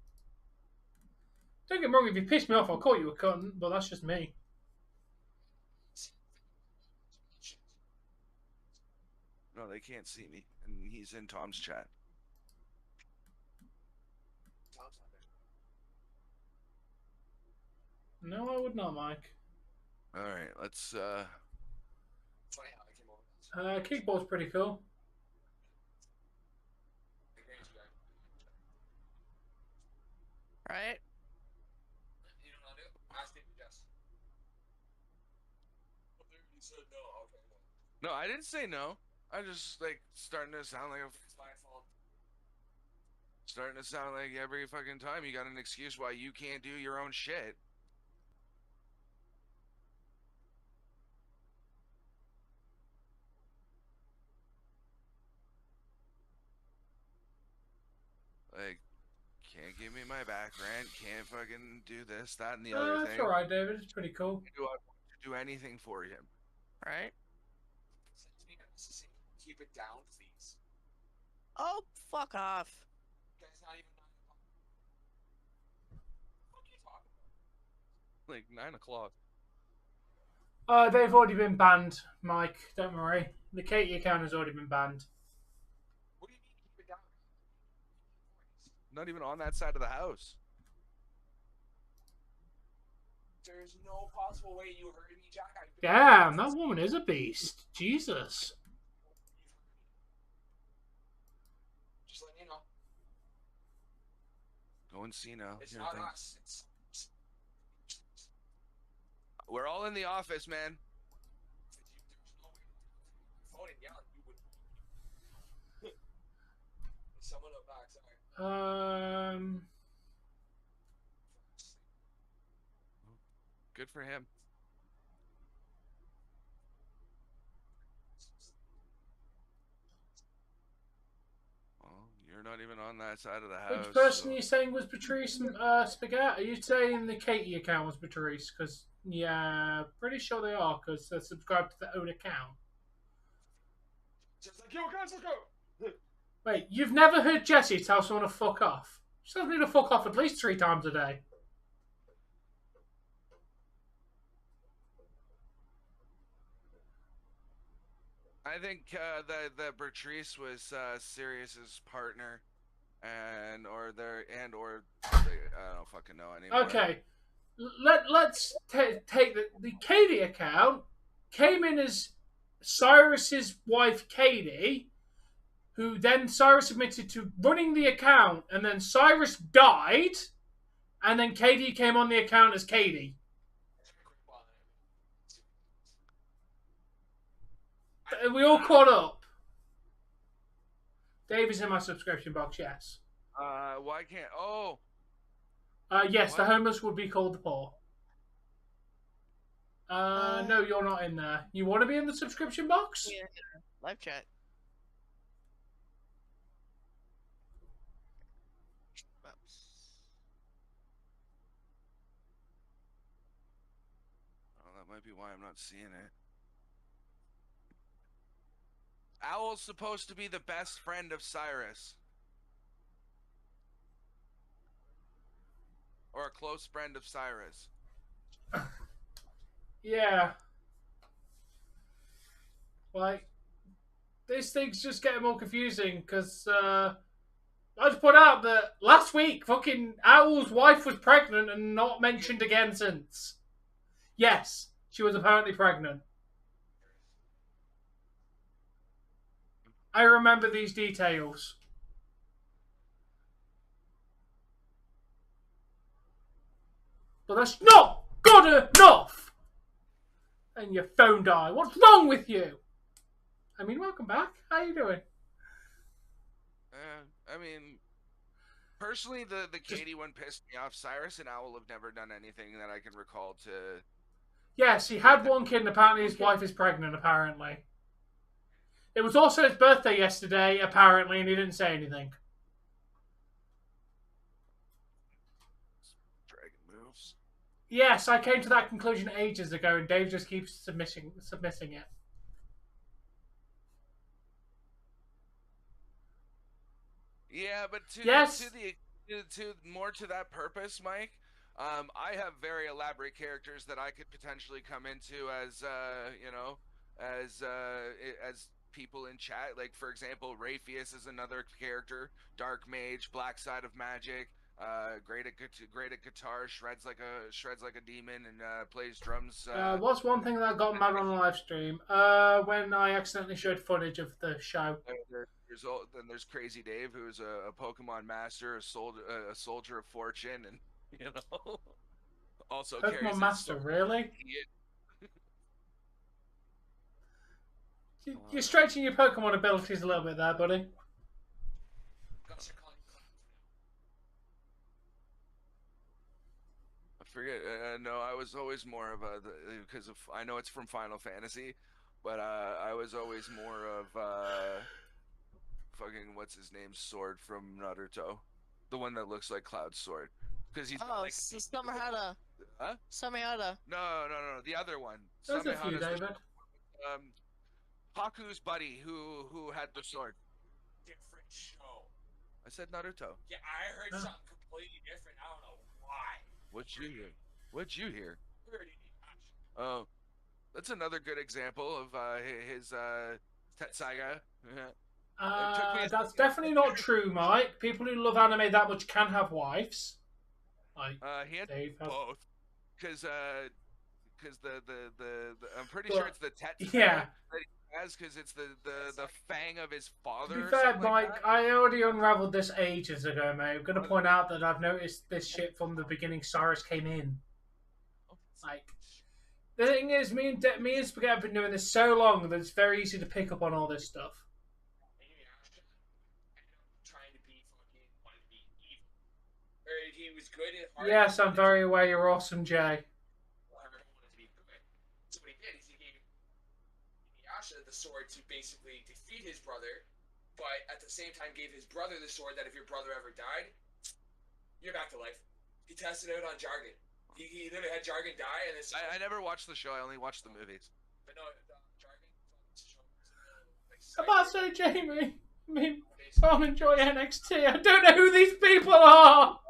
Don't get me wrong. If you piss me off, I'll call you a cunt, but that's just me. No, they can't see me, and he's in Tom's chat. No, I would not, Mike. All right, let's. Funny how I came over. Kickball's pretty cool. Right? You know what I'll do? Ask him, yes. He said no. Okay, no. No, I didn't say no. I just like starting to sound like It's my fault. starting to sound like every fucking time you got an excuse why you can't do your own shit. Like, can't give me my back rent, can't fucking do this, that, and the other That's thing. alright, David. It's pretty cool. Do I want to do anything for him? Right? Keep it down, please. Oh, fuck off. Guys, not even 9 o'clock. What are you talking about? Like 9 o'clock. They've already been banned, Mike. Don't worry. The Katie account has already been banned. What do you mean keep it down? Not even on that side of the house. There's no possible way you heard me, Jack. Damn, that woman is a beast. Jesus. Just letting you know. Go and see now. It's Here, not thing. us. It's We're all in the office, man. there's no way to phone and yell. You would. Someone up back. Sorry. Good for him. Well, you're not even on that side of the house. Which person so- are you saying was Patrice Spaghetti? Are you saying the Katie account was Patrice? Because, yeah, pretty sure they are, because they're subscribed to their own account. Just like, yo, guys, let's go. Wait, you've never heard Jessie tell someone to fuck off? She tells me to fuck off at least 3 times a day. I think that Bertrice was Sirius's partner, I don't fucking know anymore. Okay, let's take the Katie account. Came in as Cyrus's wife, Katie, who then Cyrus admitted to running the account, and then Cyrus died, and then Katie came on the account as Katie. Are we all caught up? Dave is in my subscription box, yes. Why can't? Oh, Yes, the What? homeless would be called the poor. No, you're not in there. You want to be in the subscription box? Yeah. Live chat. oh, that might be why I'm not seeing it. Owl's supposed to be the best friend of Cyrus. Or a close friend of Cyrus. Yeah. Like, this thing's just getting more confusing because I just put out that last week fucking Owl's wife was pregnant and not mentioned again since. Yes, she was apparently pregnant. I remember these details. But that's not good enough! And your phone died. What's wrong with you? I mean, welcome back. How you doing? I mean, personally, the Katie one pissed me off. Cyrus and Owl have never done anything that I can recall to... Yes, he had one kid and apparently his wife is pregnant, apparently. It was also his birthday yesterday, apparently, and he didn't say anything. Yes, I came to that conclusion ages ago, and Dave just keeps submitting it. Yeah, but to Yes. to more to that purpose, Mike. I have very elaborate characters that I could potentially come into as as people in chat. Like for example, Raytheus is another character, Dark Mage, Black Side of Magic. Great at guitar, shreds like a demon, and plays drums. What's one thing that got mad on the live stream? When I accidentally showed footage of the show. There's Crazy Dave, who's a Pokemon master, a soldier of fortune, and you know, also carries Pokemon his Master, sword. really? You're stretching your Pokemon abilities a little bit there, buddy. I forget. No, I was always more of a because of I know it's from Final Fantasy, but I was always more of fucking what's his name sword from Naruto, the one that looks like Cloud's sword, because he's Oh, like, Samehada. huh? Samehada. No, the other one. There's a few, Samehada's David. Haku's buddy who had the sword. Different show. I said Naruto. Yeah, I heard something completely different. I don't know why. What'd you hear? What'd you hear? I heard Inuyasha. Oh, that's another good example of his Tetsuya. That's definitely not true, Mike. People who love anime that much can have wives. Like He had Dave has. both, because the I'm pretty sure it's the Tetsuya Yeah. that he has, because it's the fang of his father. To be or fair, something like Mike, that. I already unraveled this ages ago, mate. I'm going to point out that I've noticed this shit from the beginning Cyrus came in. Like, the thing is, me and Spaghetti have been doing this so long that it's very easy to pick up on all this stuff. Inuyasha ended up trying to be fucking wanted to be evil. Or he was good at heart. Yes, I'm very aware you're awesome, Jay. Wanted to be good. So what he did is he gave Inuyasha the sword to basically defeat his brother, but at the same time gave his brother the sword that if your brother ever died, you're back to life. He tested it out on Jargon. He literally had Jargon die, and it's. I never watched the show. I only watched the movies. But no, Jargon. I'm about to say, Jamie. I mean, I'll enjoy NXT. I don't know who these people are.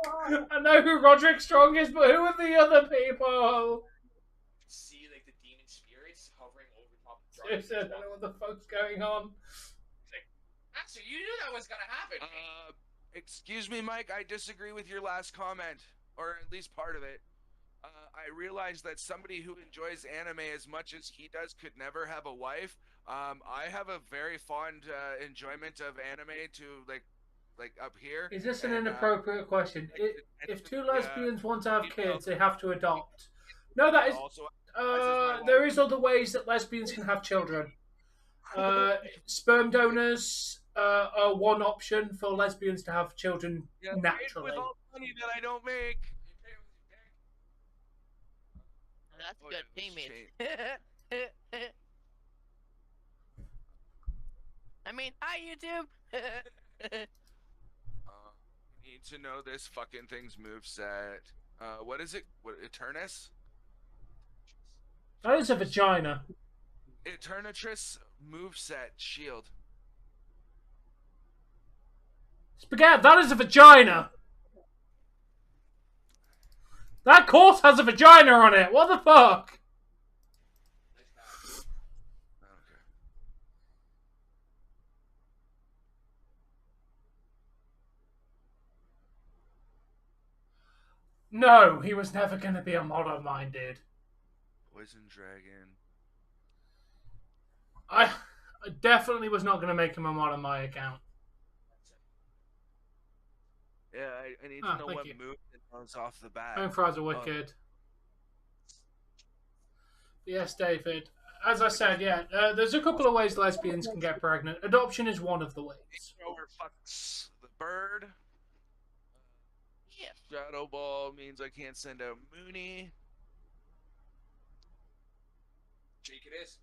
I know who Roderick Strong is, but who are the other people? See, like the demon spirits hovering over top of Seriously, I don't know what the fuck's going on. So you knew that was gonna happen. Excuse me, Mike. I disagree with your last comment, or at least part of it. I realize that somebody who enjoys anime as much as he does could never have a wife. I have a very fond enjoyment of anime to like up here. Is this an inappropriate question? If two lesbians want to have kids, they have to adopt. No, that is. Also, There is other ways that lesbians can have children. Sperm donors are one option for lesbians to have children naturally. with all the money that I don't make. That's Oh, good yeah, teammate. I mean, hi YouTube. Need to know this fucking thing's moveset. What is it? What, Eternus? That is a vagina. Eternatrix moveset shield. Spaghetti, that is a vagina. That course has a vagina on it. What the fuck? Okay. No, he was never going to be a mod of mine, dude. Poison Dragon. I definitely was not going to make him a mod on my account. Yeah, I need to know what you. move it runs off the bat. Home fries are wicked. Yes, David. As I said, yeah, there's a couple of ways lesbians can get pregnant. Adoption is one of the ways. Thrower fucks the bird. Yeah. Shadow Ball means I can't send out Mooney. Jake it is.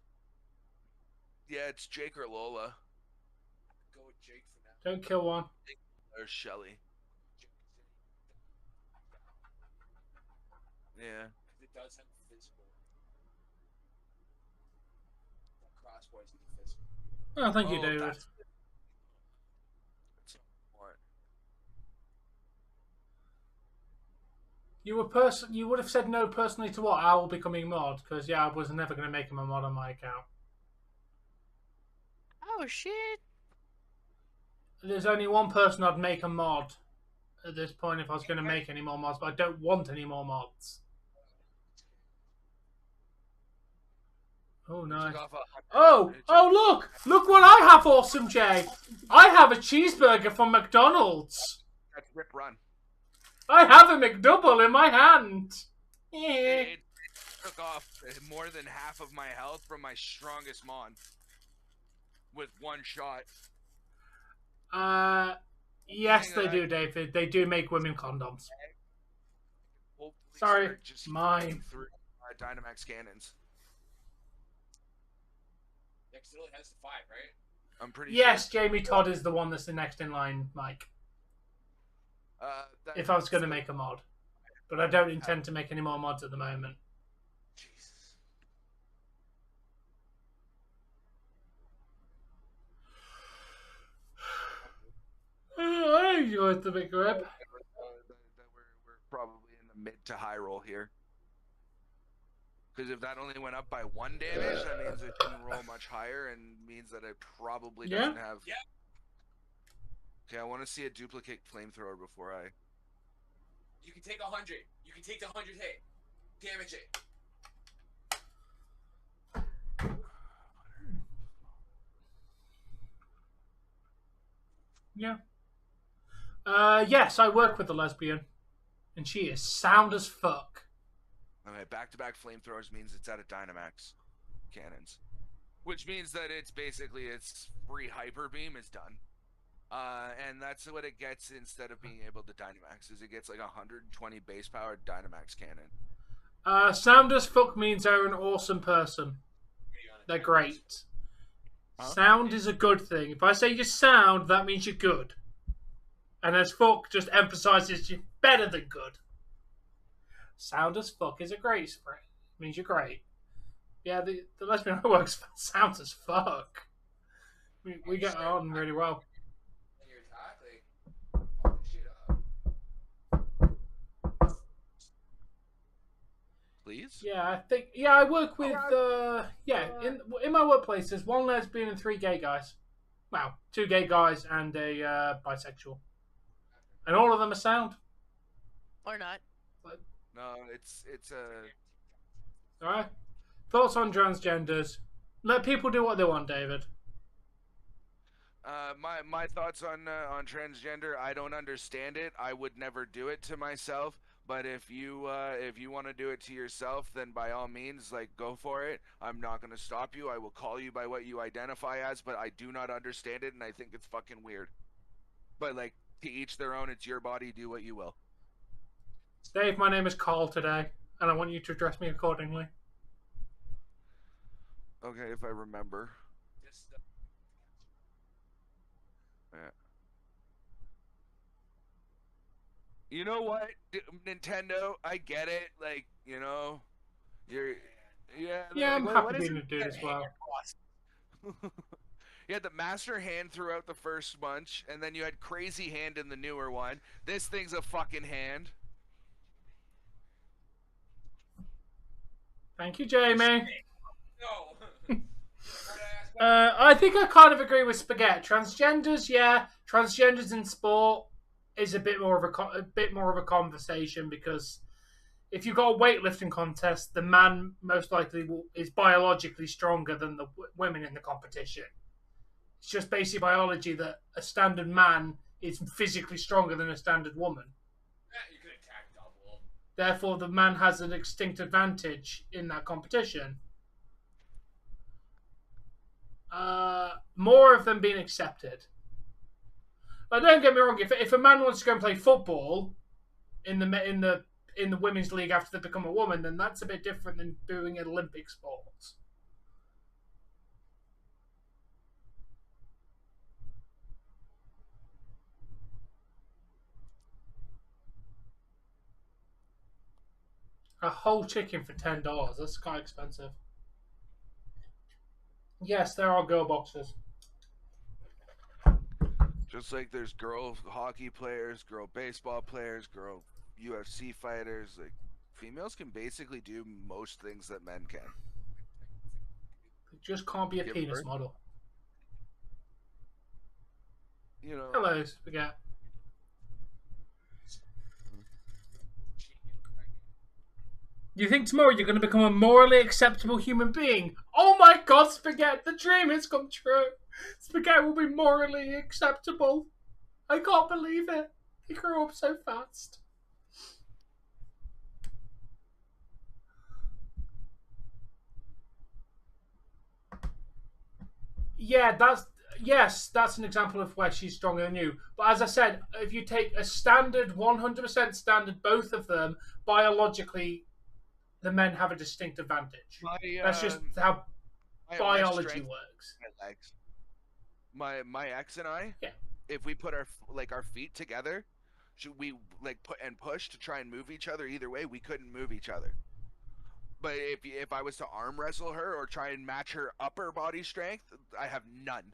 Yeah, it's Jake or Lola. Go with Jake for now. Don't kill one. Or Shelly. Yeah. does have physical. Crossboys with the physical. Oh, thank you, Oh, David. that's what. You would have said no personally to what? Owl becoming mod? Because yeah, I was never going to make him a mod on my account. Oh shit! There's only one person I'd make a mod at this point if I was going to make any more mods, but I don't want any more mods. Oh, nice. Oh, look what I have, Awesome Jay. I have a cheeseburger from McDonald's. That's Rip Run. I have a McDouble in my hand. It took off more than half of my health from my strongest mon with one shot. Yes, they do, David. They do make women condoms. Sorry, just mine. Through Dynamax cannons. Yeah, 'cause it only has the 5, right? I'm pretty Yes, sure. Jamie Todd is the one that's the next in line, Mike. If I was going to make a mod. But I don't intend to make any more mods at the moment. Jesus. I enjoyed the big rib. That we're probably in the mid to high roll here. Because if that only went up by 1 damage, that means it didn't roll much higher and means that it probably doesn't have... Yeah. Okay, I want to see a duplicate flamethrower before I... You can take 100. You can take the 100 hit. Damage it. Yeah. Yes, I work with a lesbian. And she is sound as fuck. Okay, back-to-back flamethrowers means it's out of Dynamax cannons. Which means that it's basically, its free Hyper Beam is done. And that's what it gets instead of being able to Dynamax, is it gets like 120 base power Dynamax cannon. Sound as fuck means they're an awesome person. They're great. Huh? Sound is a good thing. If I say you're sound, that means you're good. And as fuck just emphasizes you're better than good. Sound as fuck is a great spray. It means you're great. Yeah, the lesbian I work sounds as fuck. We get on really well. And your attack, like, fuck this shit up. Please? Yeah, I think. Yeah, I work with. In my workplace, there's 1 lesbian and 3 gay guys. Wow, 2 gay guys and a bisexual, and all of them are sound. Or not. No, it's a... All right. Thoughts on transgenders? Let people do what they want, David. My thoughts on transgender, I don't understand it. I would never do it to myself. But if you want to do it to yourself, then by all means, like, go for it. I'm not gonna stop you. I will call you by what you identify as, but I do not understand it, and I think it's fucking weird. But like, to each their own. It's your body. Do what you will. Dave, my name is Carl today, and I want you to address me accordingly. Okay, if I remember. Just, Yeah. You know what, Nintendo? I get it. Like, you know, you're... Yeah, Yeah, I'm like, happy what is being a it? dude as well. You had the Master Hand throughout the first bunch, and then you had Crazy Hand in the newer one. This thing's a fucking hand. Thank you, Jamie. no. I think I kind of agree with Spaghetti. Transgenders, yeah, transgenders in sport is a bit more of a conversation, because if you've got a weightlifting contest, the man most likely is biologically stronger than the women in the competition. It's just basic biology that a standard man is physically stronger than a standard woman. You could attack double. Therefore, the man has an distinct advantage in that competition. More of them being accepted. But don't get me wrong. If a man wants to go and play football in the women's league after they become a woman, then that's a bit different than doing an Olympic sports. A whole chicken for $10. That's quite expensive. Yes, there are girl boxers. Just like there's girl hockey players, girl baseball players, girl UFC fighters. Like females can basically do most things that men can. It just can't be a Give penis birth. model. You know. Hello, Spaghetti. You think tomorrow you're going to become a morally acceptable human being? Oh my god, Spaghetti, the dream has come true. Spaghetti will be morally acceptable. I can't believe it. He grew up so fast. Yeah, that's an example of where she's stronger than you. But as I said, if you take a standard, 100% standard, both of them, biologically, the men have a distinct advantage. That's just how biology works. My legs. My ex and I, Yeah. if we put our feet together, should we like put and push to try and move each other either way, we couldn't move each other. But if I was to arm wrestle her or try and match her upper body strength, I have none.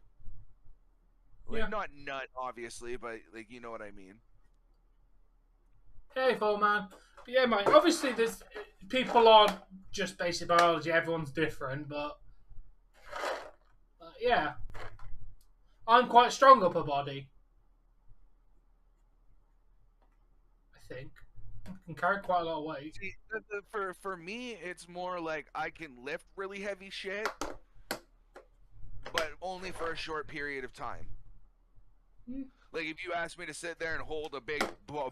Like, Yeah. not none, obviously, but like you know what I mean. Hey, full man. But yeah, mate. Obviously, there's people aren't just basic biology. Everyone's different, but yeah, I'm quite strong upper body. I think I can carry quite a lot of weight. See, for me, it's more like I can lift really heavy shit, but only for a short period of time. Like if you ask me to sit there and hold a big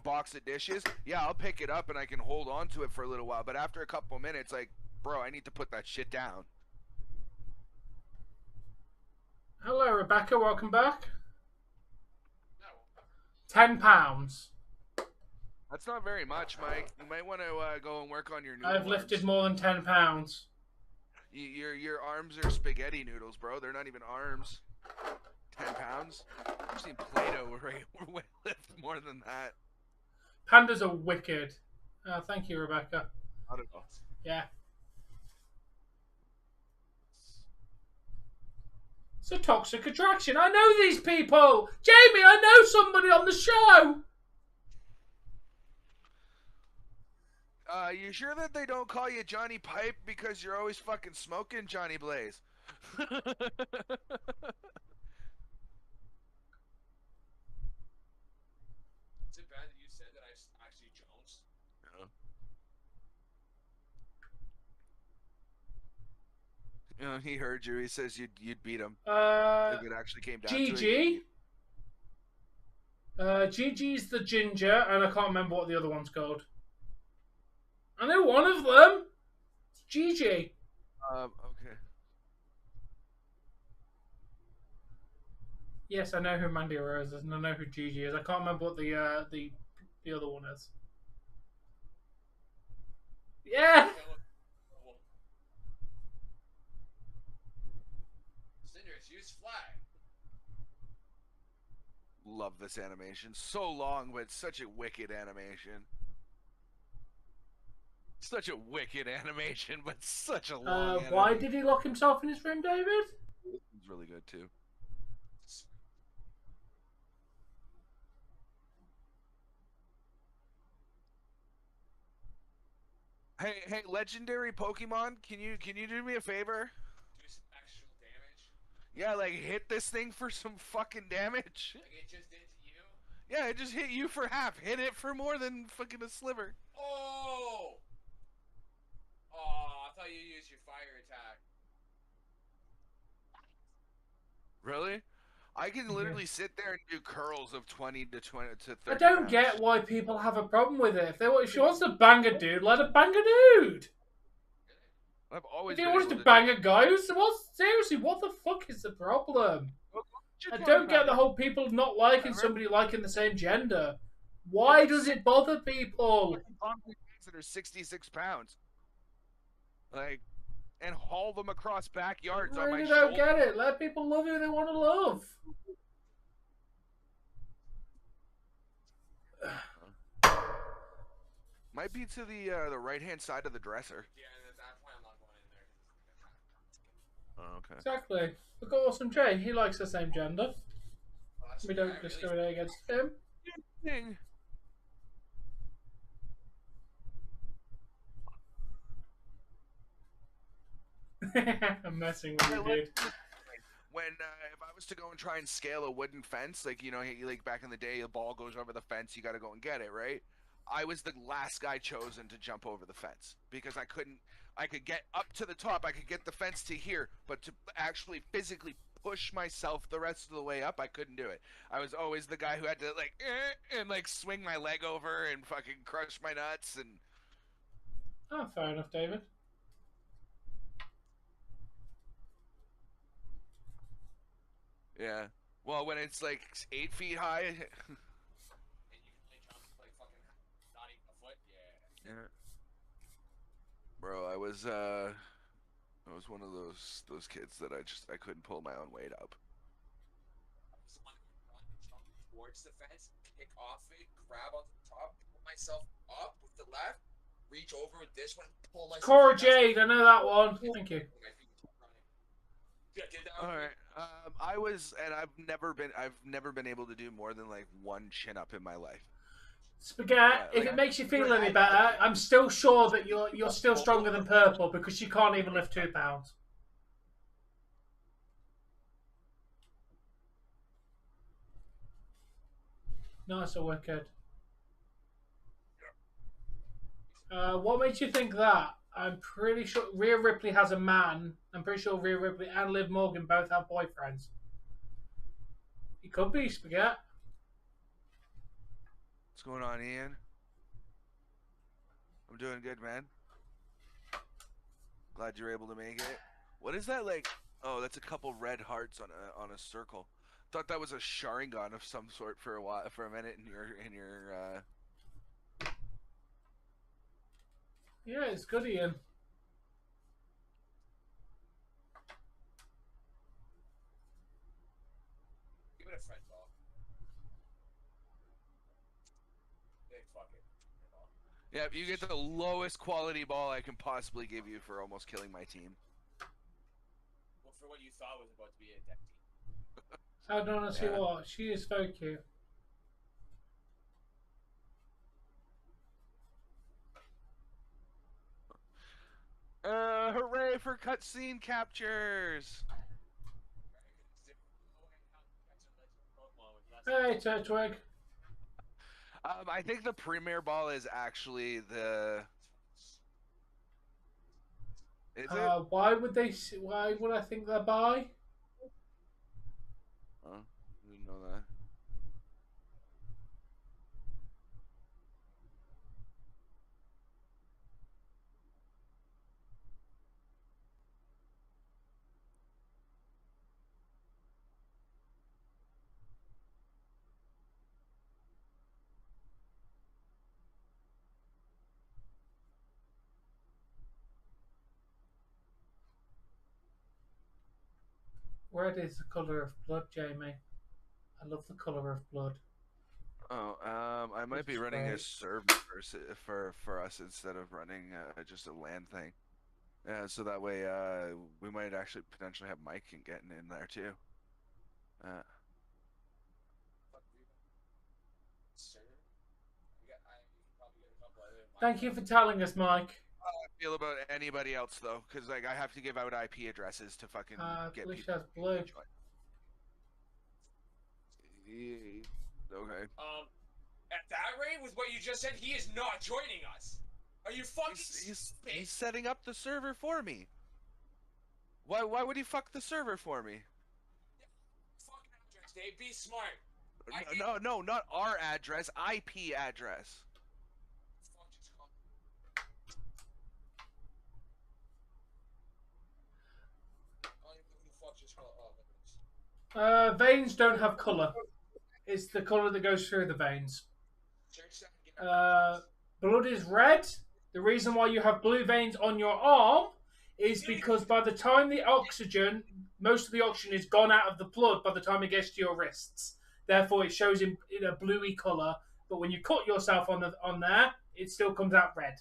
box of dishes, yeah, I'll pick it up and I can hold on to it for a little while. But after a couple minutes, like, bro, I need to put that shit down. Hello, Rebecca. Welcome back. £10. That's not very much, Mike. You might want to go and work on your noodle I've lifted arms. more than £10. Your arms are spaghetti noodles, bro. They're not even arms. 10 pounds? I've seen Play-Doh lift more than that. Pandas are wicked. Thank you, Rebecca. I don't know. Yeah. It's a toxic attraction. I know these people. Jamie, I know somebody on the show. You sure that they don't call you Johnny Pipe because you're always fucking smoking, Johnny Blaze? Is it bad that you said that I actually Jones? No. He heard you. He says you'd beat him. If it actually came down to Gigi. it. Gigi's the ginger, and I can't remember what the other one's called. I know one of them. It's Gigi. Okay. Yes, I know who Mandy Rose is, and I know who Gigi is. I can't remember what the other one is. Yeah. Cinders, use flag. Love this animation. So long, but such a wicked animation. Such a wicked animation, but such a long animation. Why did he lock himself in his room, David? It's really good too. Hey, legendary Pokemon, can you do me a favor? Do some actual damage. Yeah, like hit this thing for some fucking damage. Like it just did to you. Yeah, it just hit you for half. Hit it for more than fucking a sliver. Oh! Oh, I thought you used your fire attack. Really? I can literally sit there and do curls of 20 to 30 I don't pounds. get why people have a problem with it. If she wants to bang a dude, let her bang a dude. I've always If he been wants able to to bang a guy, seriously, what the fuck is the problem? I don't get the whole people not liking somebody liking the same gender. Why does it bother people? That are 66 pounds. Like, and haul them across backyards I on my really shoulder. don't get it. Let people love who they want to love. Might be to the right-hand side of the dresser. Yeah, and at that point, I'm not going in there. Oh, okay. Exactly. Look at Awesome Jay. He likes the same gender. Well, that's We fair, don't I really- discriminate against him. Ding. I'm messing with you, dude. When if I was to go and try and scale a wooden fence, like like back in the day, the ball goes over the fence, you got to go and get it, right? I was the last guy chosen to jump over the fence because I couldn't. I could get up to the top, I could get the fence to here, but to actually physically push myself the rest of the way up, I couldn't do it. I was always the guy who had to and like swing my leg over and fucking crush my nuts and. Oh, fair enough, David. Yeah. Well, when it's like 8 feet high. And you can only jump like fucking not even a foot. Yeah. Yeah. Bro, I was one of those kids that I couldn't pull my own weight up. I was the one who would run, jump towards the fence, kick off it, grab on the top, pull myself up with the left, reach over with this one, pull myself. Cora Jade, I know that one. Thank you. Yeah, did that. All right. I was, and I've never been able to do more than like one chin up in my life. Spaghetti, Yeah, if like, it makes you feel any better, I'm still sure that you're still stronger than Purple because she can't even lift 2 pounds. Nice, so wicked. What makes you think that? I'm pretty sure Rhea Ripley has a man. I'm pretty sure Rhea Ripley and Liv Morgan both have boyfriends. It could be, Spaghetti. What's going on, Ian? I'm doing good, man. Glad you're able to make it. What is that like? Oh, that's a couple red hearts on a circle. Thought that was a Sharingan of some sort for a minute in your. Yeah, it's good, Ian. Give it a friend ball. Hey, fuck it. Yeah, you get the lowest quality ball I can possibly give you for almost killing my team. Well, for what you thought was about to be a deck team. I don't want to see Yeah. what. She is very cute. Hooray for cutscene captures! Hey, Turtwig. I think the premier ball is actually the. Is it? Why would they? Why would I think they're bi? Oh, didn't know that. Red is the colour of blood, Jamie. I love the colour of blood. Oh, I might be It's running a great. server for us instead of running just a LAN thing. Yeah, so that way we might actually potentially have Mike getting in there too. Thank you for telling us, Mike. How I feel about anybody else though, because like I have to give out IP addresses to fucking get Alicia people. has blue. Okay. At that rate, with what you just said, he is not joining us. Are you fucking? He's setting up the server for me. Why would he fuck the server for me? Fucking address, Dave. Be smart. No, not our address, IP address. Fuck, just call- Oh, who the fuck just called? Oh, there it is. Veins don't have colour. It's the colour that goes through the veins. Search that and get my Blood is red. The reason why you have blue veins on your arm is because by the time the oxygen, most of the oxygen is gone out of the blood by the time it gets to your wrists. Therefore, it shows in a bluey colour. But when you cut yourself on there, it still comes out red.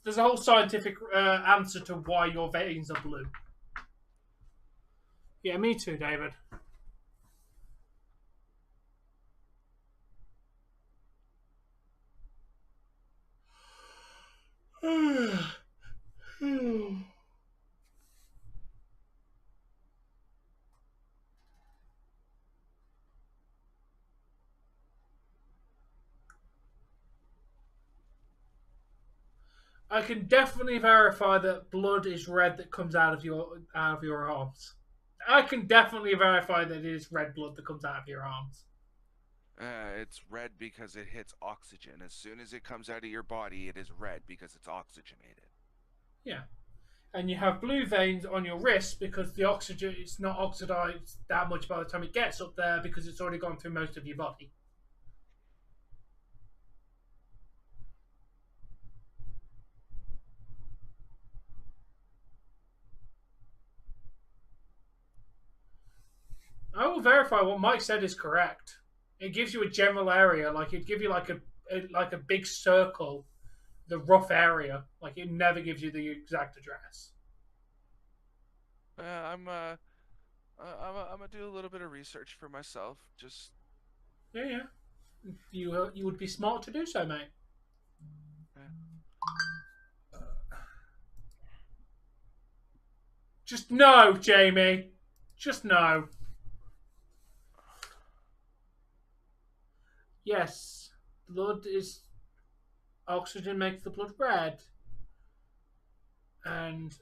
There's a whole scientific answer to why your veins are blue. Yeah, me too, David. I can definitely verify that blood is red that comes out of your arms. I can definitely verify that it is red blood that comes out of your arms. It's red because it hits oxygen. As soon as it comes out of your body, it is red because it's oxygenated. Yeah. And you have blue veins on your wrists because the oxygen is not oxidized that much by the time it gets up there because it's already gone through most of your body. I will verify what Mike said is correct. It gives you a general area, like it'd give you like a big circle, the rough area. Like it never gives you the exact address. I'm gonna do a little bit of research for myself. Just Yeah. You would be smart to do so, mate. Just no, Jamie. Just no. Yes, blood is... Oxygen makes the blood red. And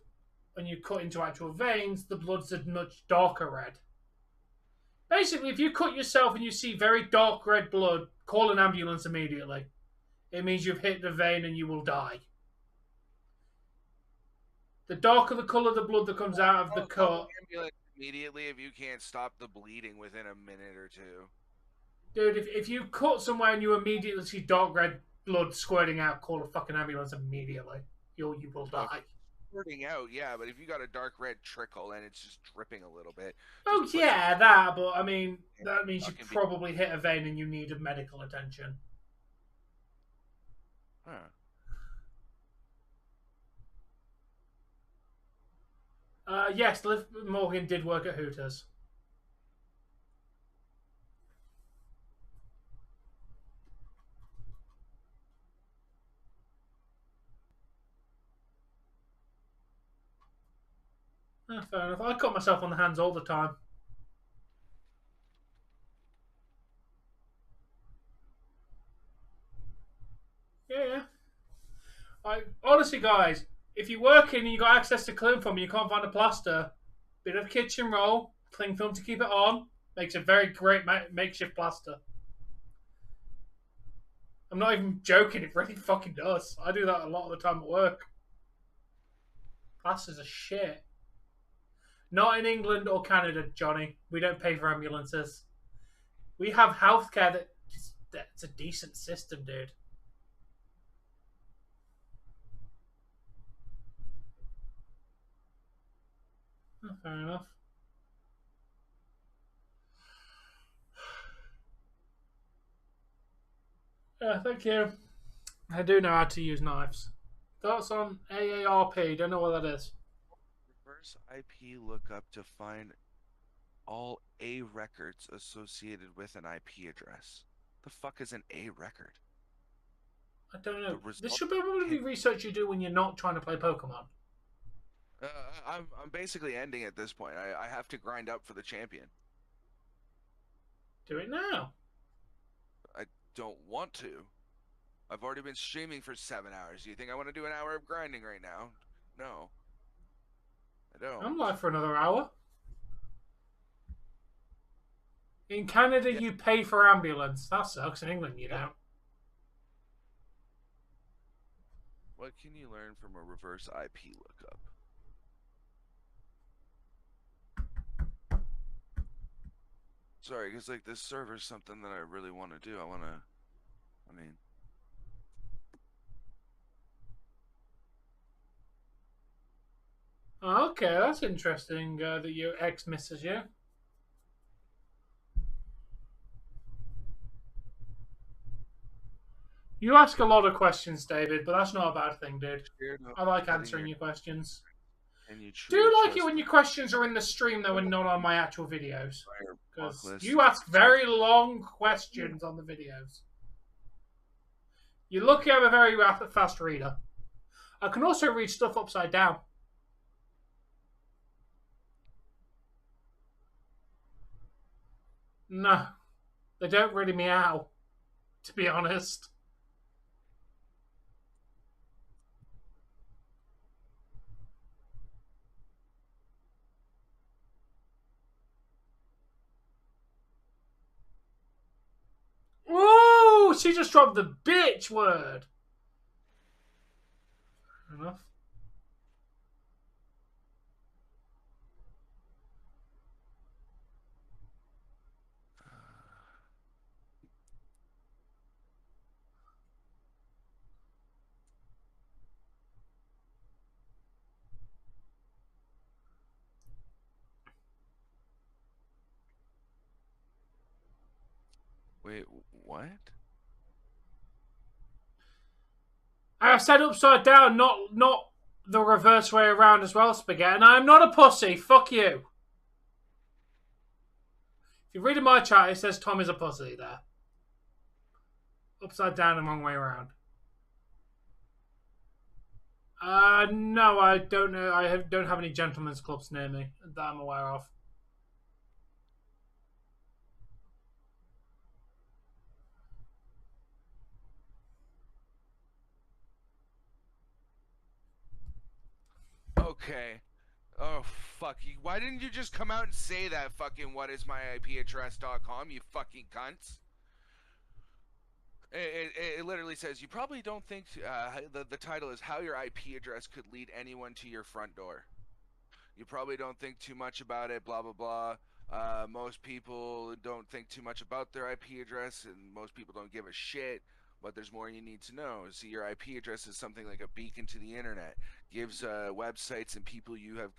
when you cut into actual veins, the blood's a much darker red. Basically, if you cut yourself and you see very dark red blood, call an ambulance immediately. It means you've hit the vein and you will die. The darker the colour of the blood that comes out of the cut... Ambulance immediately if you can't stop the bleeding within a minute or two. Dude, if you cut somewhere and you immediately see dark red blood squirting out, call a fucking ambulance immediately. You will die. Squirting out, yeah, but if you got a dark red trickle and it's just dripping a little bit. Oh, yeah, that, but I mean, that means you probably hit a vein and you need medical attention. Huh. Yes, Liv Morgan did work at Hooters. Fair enough. I cut myself on the hands all the time. Yeah. Honestly, guys, if you work in and you got access to cling film and you can't find a plaster, bit of kitchen roll, cling film to keep it on, makes a very great makeshift plaster. I'm not even joking, it really fucking does. I do that a lot of the time at work. Plasters are shit. Not in England or Canada, Johnny. We don't pay for ambulances. We have healthcare that's a decent system, dude. Oh, fair enough. Yeah, thank you. I do know how to use knives. Thoughts on AARP? Don't know what that is. Reverse IP lookup to find all A records associated with an IP address. The fuck is an A record? I don't know. This should probably be research you do when you're not trying to play Pokemon. I'm basically ending at this point. I have to grind up for the champion. Do it now. I don't want to. I've already been streaming for 7 hours. Do you think I want to do an hour of grinding right now? No. I don't. I'm live for another hour. In Canada, you pay for ambulance. That sucks. In England, you don't. What can you learn from a reverse IP lookup? Sorry, because like this server's something that I really want to do. I mean. Oh, okay, that's interesting that your ex misses you. You ask a lot of questions, David, but that's not a bad thing, dude. I like answering your questions. And you Do you like it when your questions are in the stream, though, and not on my actual videos? Because you ask very long questions on the videos. You're lucky I'm a very fast reader. I can also read stuff upside down. No, they don't really meow, to be honest. Ooh, she just dropped the bitch word. Fair enough. Wait, what? I said upside down, not the reverse way around as well, Spaghetti. And I'm not a pussy. Fuck you. If you're reading my chat, it says Tom is a pussy there. Upside down and wrong way around. No, I don't know. I don't have any gentlemen's clubs near me that I'm aware of. Okay. Oh, fuck. Why didn't you just come out and say that fucking whatismyipaddress.com, you fucking cunts? It literally says, you probably don't think, the title is How Your IP Address Could Lead Anyone to Your Front Door. You probably don't think too much about it, blah, blah, blah. Most people don't think too much about their IP address, and most people don't give a shit. But there's more you need to know. See, your IP address is something like a beacon to the internet. Gives websites and people you have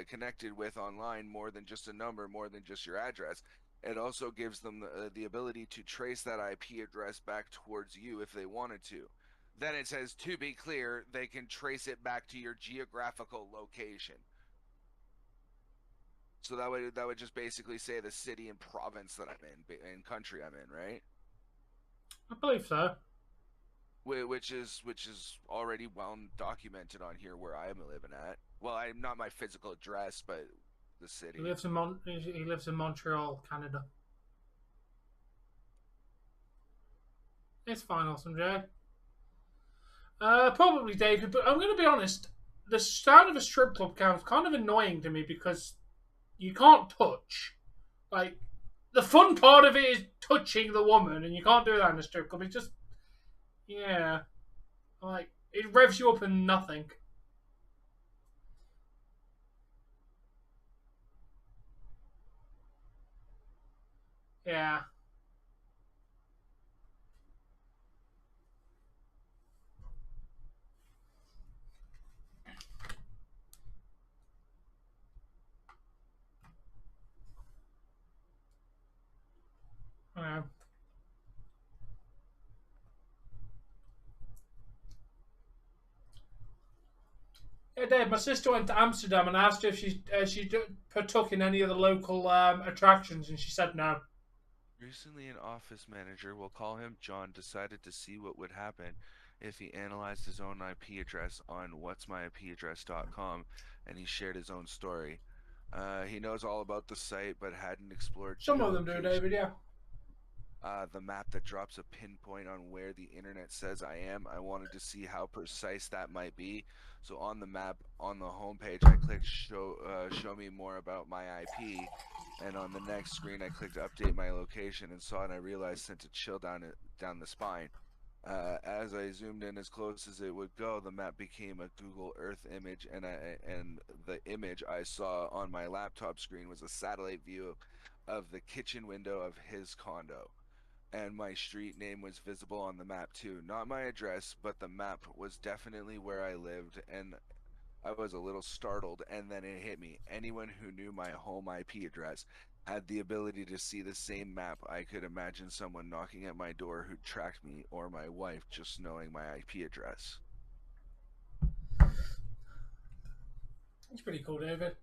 connected with online more than just a number, more than just your address. It also gives them the ability to trace that IP address back towards you if they wanted to. Then it says, to be clear, they can trace it back to your geographical location. So that would just basically say the city and province that I'm in, and country I'm in, right? I believe so. Which is already well documented on here where I'm living at. Well, I'm not my physical address, but the city. He lives in Montreal, Canada. It's fine, Awesome Jay. Probably David, but I'm going to be honest. The start of a strip club sounds kind of annoying to me because you can't touch. Like, the fun part of it is touching the woman, and you can't do that in a strip club. It's just, yeah, like it revs you up and nothing. Yeah. Yeah. Yeah, Dave, my sister went to Amsterdam and asked her if she partook in any of the local attractions, and she said no. Recently, an office manager, we'll call him John, decided to see what would happen if he analyzed his own IP address on whatsmyipaddress.com, and he shared his own story. He knows all about the site, but hadn't explored Some of them do, David, yeah. the map that drops a pinpoint on where the internet says I am. I wanted to see how precise that might be. So on the map, on the homepage, I clicked show me more about my IP, and on the next screen, I clicked update my location and saw it. And I realized sent a chill down the spine. As I zoomed in as close as it would go, the map became a Google Earth image, and the image I saw on my laptop screen was a satellite view of the kitchen window of his condo. And my street name was visible on the map too. Not my address, but the map was definitely where I lived, and I was a little startled, and then it hit me. Anyone who knew my home IP address had the ability to see the same map, I could imagine someone knocking at my door who'd track me or my wife just knowing my IP address. It's pretty cool, David.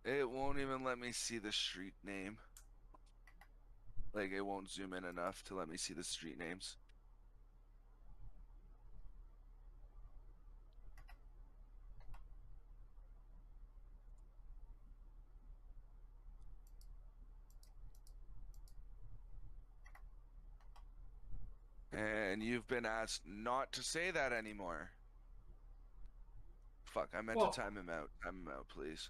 It won't even let me see the street name. Like, it won't zoom in enough to let me see the street names. And you've been asked not to say that anymore. Fuck, I meant to time him out. Time him out, please.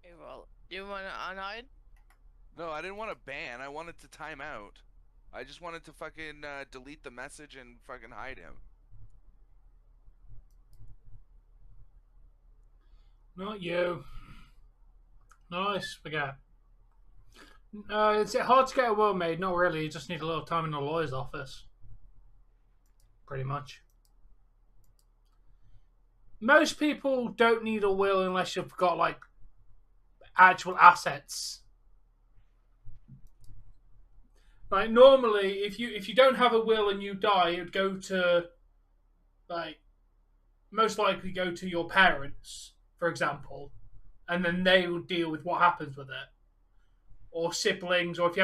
Okay, well, you want to unhide? No, I didn't want to ban. I wanted to time out. I just wanted to fucking delete the message and fucking hide him. Not you. Nice, forget. It's hard to get a will made. Not really. You just need a little time in the lawyer's office. Pretty much. Most people don't need a will unless you've got like actual assets. Like normally, if you don't have a will and you die, it would go to like most likely go to your parents, for example, and then they would deal with what happens with it. Or siblings, or if you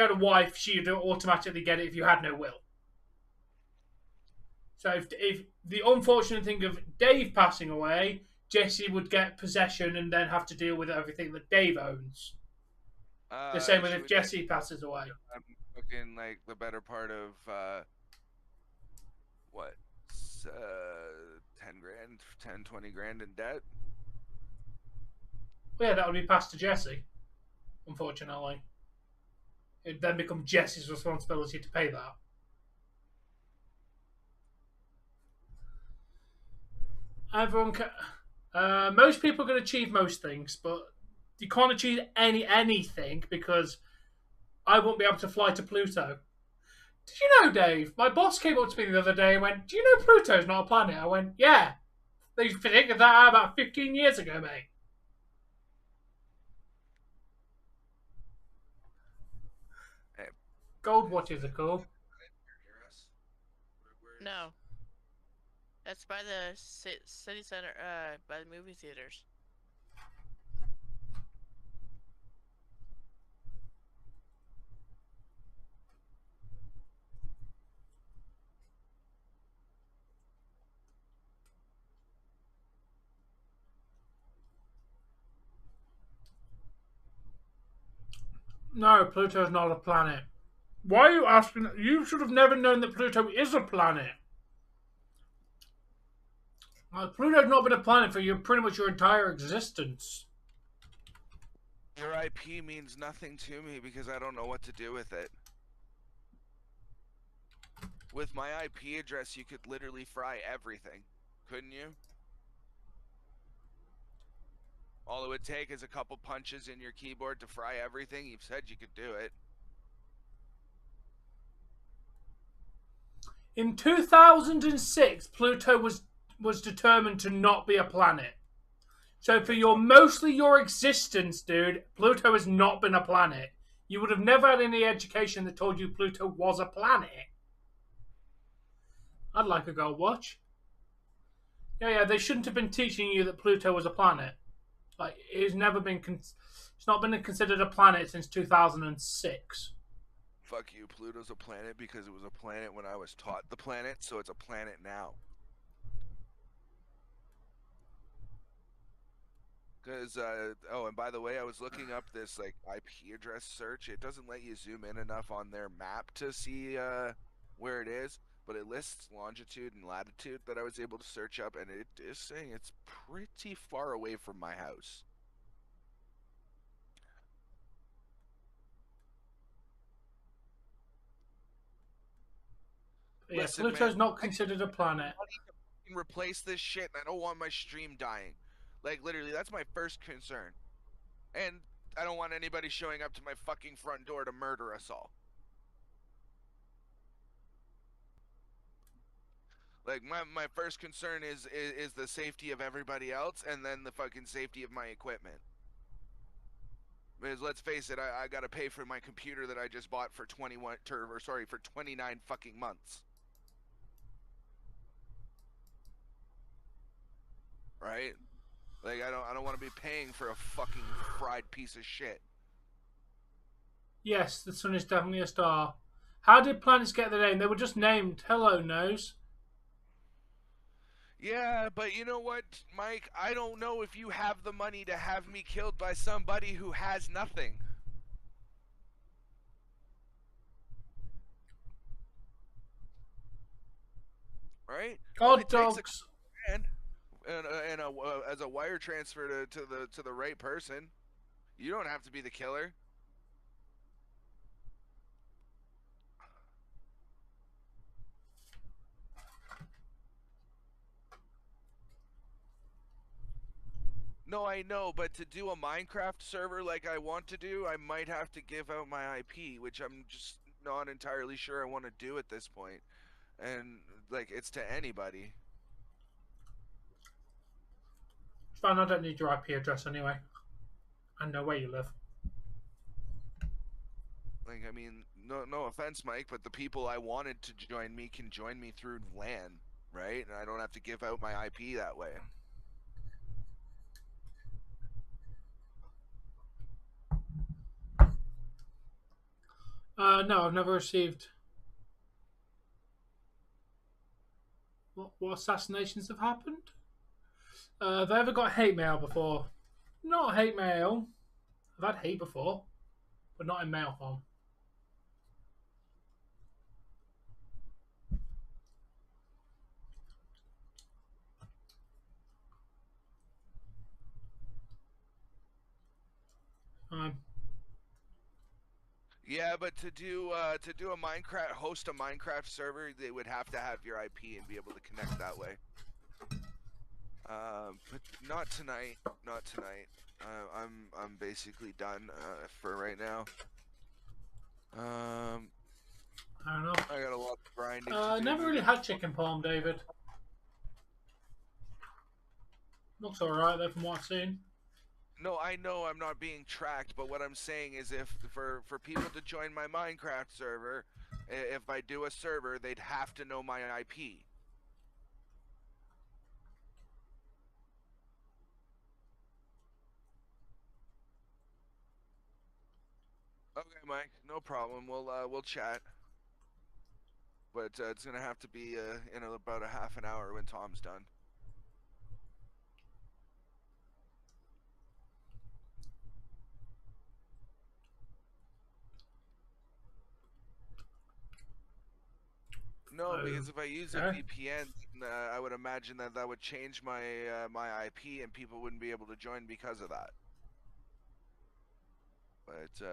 had a wife, she'd automatically get it if you had no will. So if the unfortunate thing of Dave passing away, Jesse would get possession and then have to deal with everything that Dave owns. The same with if Jesse passes away. I'm looking like the better part of what? 10 grand, 10, 20 grand in debt. Well, yeah, that would be passed to Jesse. Unfortunately, it then becomes Jesse's responsibility to pay that. Everyone can. Most people can achieve most things, but you can't achieve anything because I won't be able to fly to Pluto. Did you know, Dave? My boss came up to me the other day and went, "Do you know Pluto's not a planet?" I went, "Yeah. They figured that out about 15 years ago, mate." Hey. Gold watches are cool. No. That's by the city center, by the movie theaters. No, Pluto's not a planet. Why are you asking? You should have never known that Pluto is a planet. Pluto's not been a planet for pretty much your entire existence. Your IP means nothing to me because I don't know what to do with it. With my IP address, you could literally fry everything, couldn't you? All it would take is a couple punches in your keyboard to fry everything. You've said you could do it. In 2006, Pluto was determined to not be a planet. So for mostly your existence, dude, Pluto has not been a planet. You would have never had any education that told you Pluto was a planet. I'd like a gold watch. Yeah, they shouldn't have been teaching you that Pluto was a planet. Like, it's never been... it's not been considered a planet since 2006. Fuck you, Pluto's a planet because it was a planet when I was taught the planet, so it's a planet now. Because, oh, and by the way, I was looking up this, like, IP address search. It doesn't let you zoom in enough on their map to see, where it is, but it lists longitude and latitude that I was able to search up, and it is saying it's pretty far away from my house. Yeah, Listen, Pluto's man, not considered a planet. I need to replace this shit, and I don't want my stream dying. Like, literally, that's my first concern. And I don't want anybody showing up to my fucking front door to murder us all. Like, my first concern is the safety of everybody else, and then the fucking safety of my equipment. Because let's face it, I gotta pay for my computer that I just bought for 29 fucking months. Right? Like, I don't want to be paying for a fucking fried piece of shit. Yes, the sun is definitely a star. How did planets get their name? They were just named. Hello, Nose. Yeah, but you know what, Mike? I don't know if you have the money to have me killed by somebody who has nothing. Right? God dogs. And as a wire transfer to the right person. You don't have to be the killer. No, I know, but to do a Minecraft server like I want to do, I might have to give out my IP, which I'm just not entirely sure I want to do at this point. And, like, it's to anybody. It's fine, I don't need your IP address anyway. I know where you live. Like, I mean, no offense, Mike, but the people I wanted to join me can join me through LAN, right? And I don't have to give out my IP that way. No, I've never received... What assassinations have happened? Have I ever got hate mail before? Not hate mail. I've had hate before, but not in mail form. Yeah, but to do a host a Minecraft server, they would have to have your IP and be able to connect that way. But not tonight. Not tonight. I'm basically done for right now. I don't know. I got a lot of grinding to do. Never really had chicken palm, David. Looks alright though from what I've seen. No, I know I'm not being tracked, but what I'm saying is if for people to join my Minecraft server, if I do a server, they'd have to know my IP. Okay, Mike, no problem. We'll chat. But it's gonna have to be in about a half an hour when Tom's done. No, because if I use a VPN, I would imagine that would change my my IP, and people wouldn't be able to join because of that. But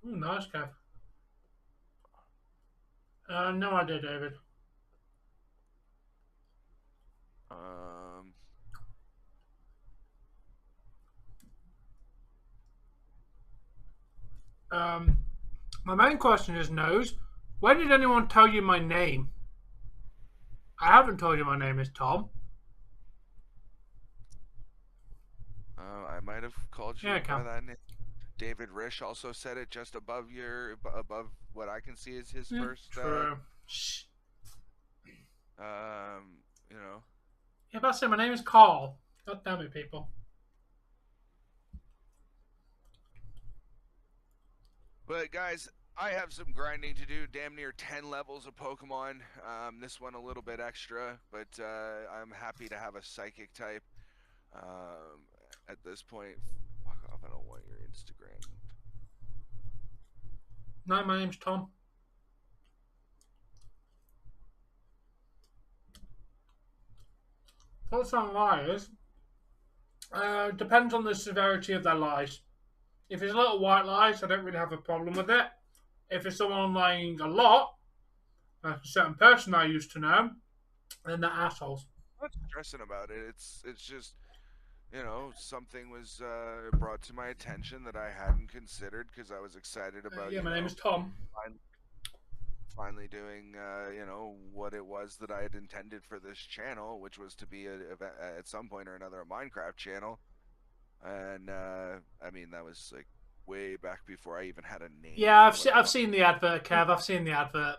Ooh, nice, Kev. No idea, David. My main question is, Nose, when did anyone tell you my name? I haven't told you my name is Tom. I might have called you Yeah, by Cam. that name. David Rish also said it just above above what I can see is his first. True. Shh. You know. Yeah, but I say my name is Carl. God damn it, people. But guys, I have some grinding to do. Damn near 10 levels of Pokemon. This one a little bit extra, but I'm happy to have a Psychic type. At this point, fuck off. I don't want your Instagram. No, my name's Tom. Thoughts on lies? Depends on the severity of their lies. If it's little white lies, I don't really have a problem with it. If it's someone lying a lot, like a certain person I used to know, then they're assholes. I'm not stressing about it. It's just, you know, something was brought to my attention that I hadn't considered because I was excited about. Yeah, my name is Tom. Finally doing, you know, what it was that I had intended for this channel, which was to be at some point or another a Minecraft channel. And I mean, that was like way back before I even had a name. Yeah, I've seen the advert, Kev. I've seen the advert.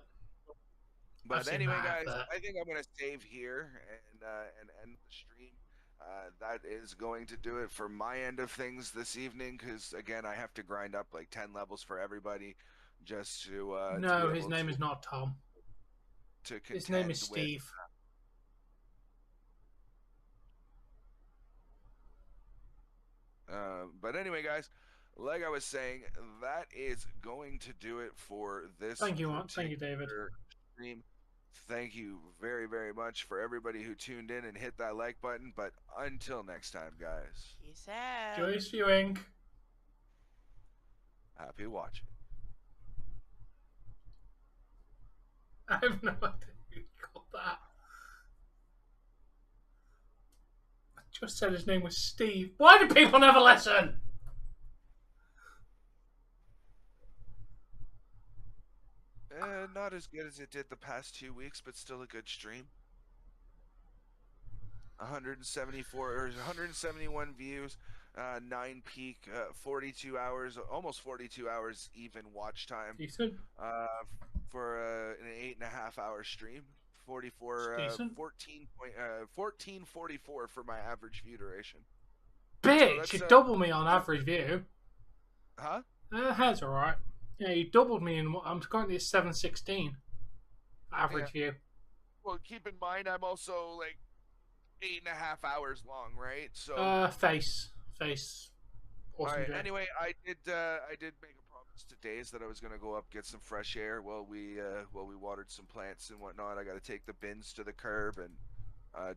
But anyway, guys, I think I'm gonna save here and end the stream. That is going to do it for my end of things this evening, because again, I have to grind up like 10 levels for everybody just to. No, his name is not Tom. His name is Steve. But anyway, guys, like I was saying, that is going to do it for this. Thank you, David. Stream. Thank you very, very much for everybody who tuned in and hit that like button. But until next time, guys. Peace out. Joyous viewing. Happy watching. I have no idea who called that. I just said his name was Steve. Why do people never listen? Not as good as it did the past 2 weeks, but still a good stream. 174 or 171 views, 9 peak, 42 hours, almost 42 hours even watch time. Decent. For an 8.5 hour stream. 1444 for my average view duration. Bitch, so you double me on average view. Huh? That's alright. Yeah, you doubled me in. I'm currently at 716 average view. Well, keep in mind I'm also like 8.5 hours long, right? So face. Awesome. Alright, anyway, I did make a promise to Days that I was gonna go up get some fresh air while we watered some plants and whatnot. I gotta take the bins to the curb and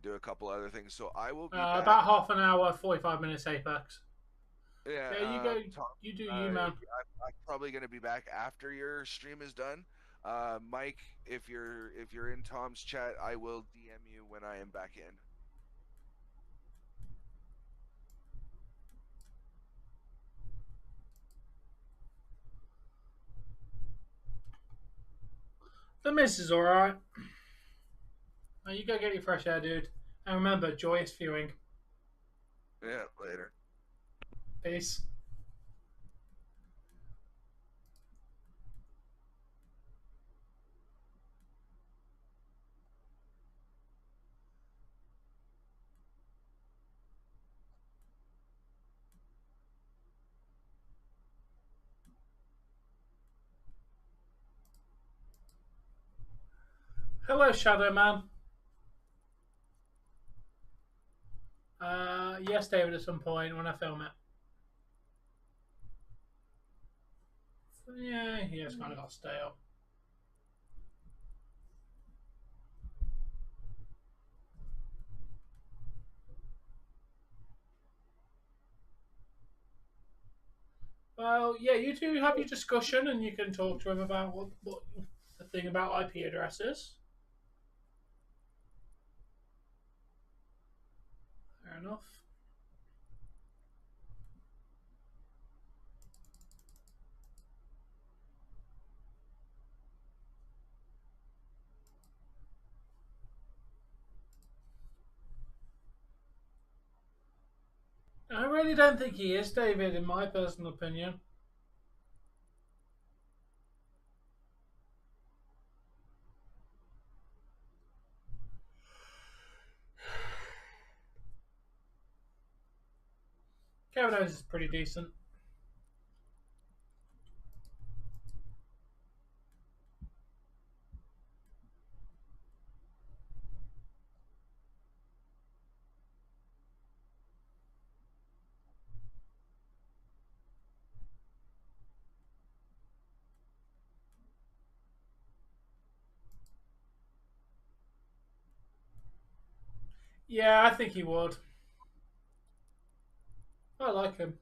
do a couple other things. So I will be back. About half an hour, 45 minutes Apex. Yeah, you go. Tom, you do you, man. I'm probably gonna be back after your stream is done. Mike, if you're in Tom's chat, I will DM you when I am back in. The miss is alright. Now you go get your fresh air, dude. And remember, joyous viewing. Yeah, later. Peace. Hello, Shadow Man. Yes, David, at some point when I film it. Yeah, it's kind of got stale. Well, yeah, you two have your discussion and you can talk to him about what the thing about IP addresses. Fair enough. really don't think he is, David, in my personal opinion. Kevin Owens is pretty decent. Yeah, I think he would. I like him.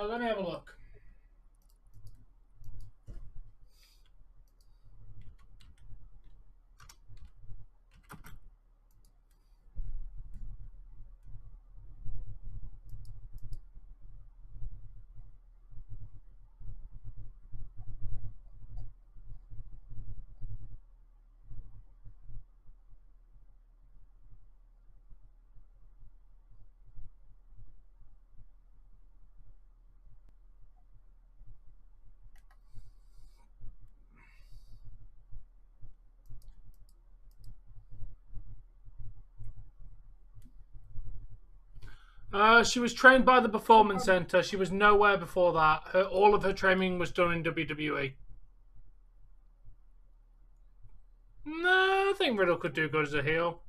Let me have a look. She was trained by the Performance Center. She was nowhere before that. All of her training was done in WWE. No, I think Riddle could do good as a heel.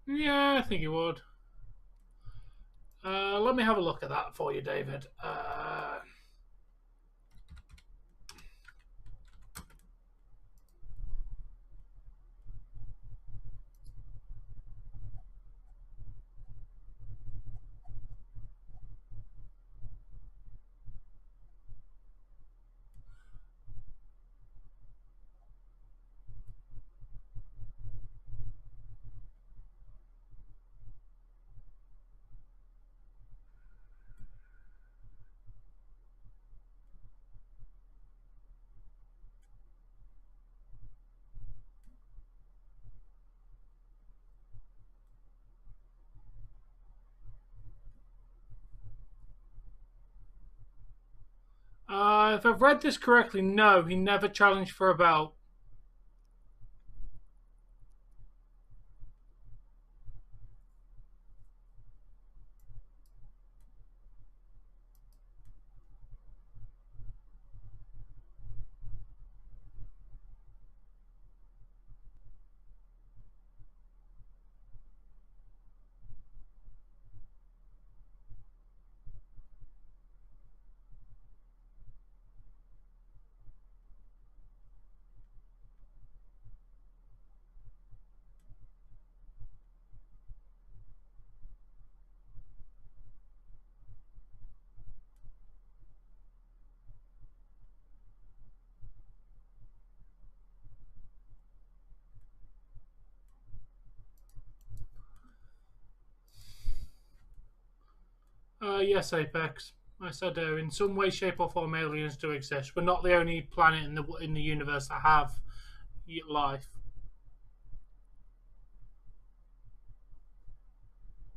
Yeah, I think he would. Let me have a look at that for you, David. If I've read this correctly, no, he never challenged for a belt. Yes, Apex. Yes, I do. In some way, shape, or form, aliens do exist. We're not the only planet in the universe that have life.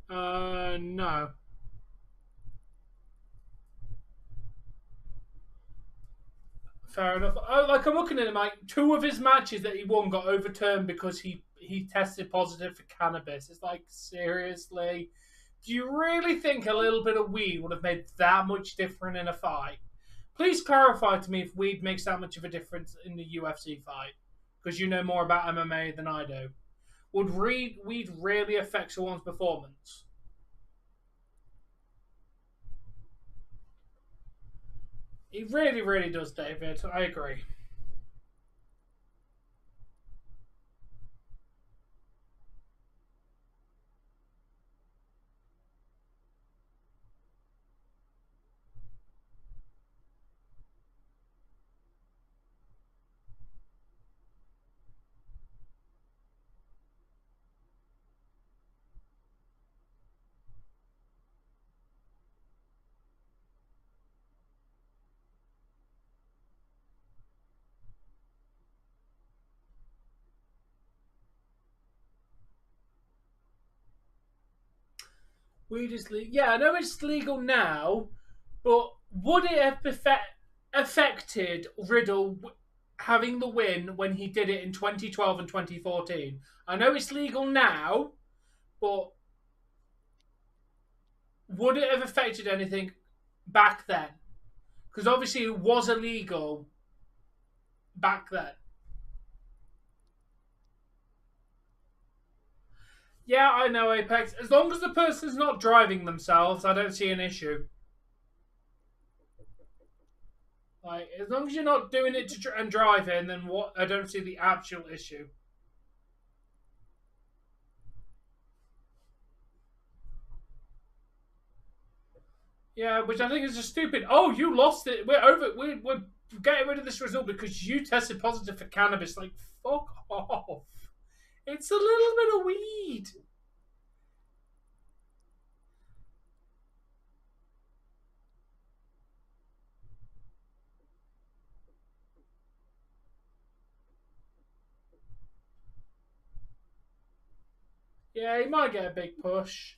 No. Fair enough. Oh, like I'm looking at him, like 2 of his matches that he won got overturned because he tested positive for cannabis. It's like, seriously, do you really think a little bit of weed would have made that much difference in a fight? Please clarify to me if weed makes that much of a difference in the UFC fight, because you know more about MMA than I do. Would weed really affect someone's performance? It really, really does, David. I agree. Weed is legal. Yeah, I know it's legal now, but would it have affected Riddle having the win when he did it in 2012 and 2014? I know it's legal now, but would it have affected anything back then? Because obviously it was illegal back then. Yeah, I know, Apex. As long as the person's not driving themselves, I don't see an issue. Like, as long as you're not doing it and driving, then what? I don't see the actual issue. Yeah, which I think is just stupid. Oh, you lost it. We're over. We're getting rid of this result because you tested positive for cannabis. Like, fuck off. It's a little bit of weed. Yeah, he might get a big push.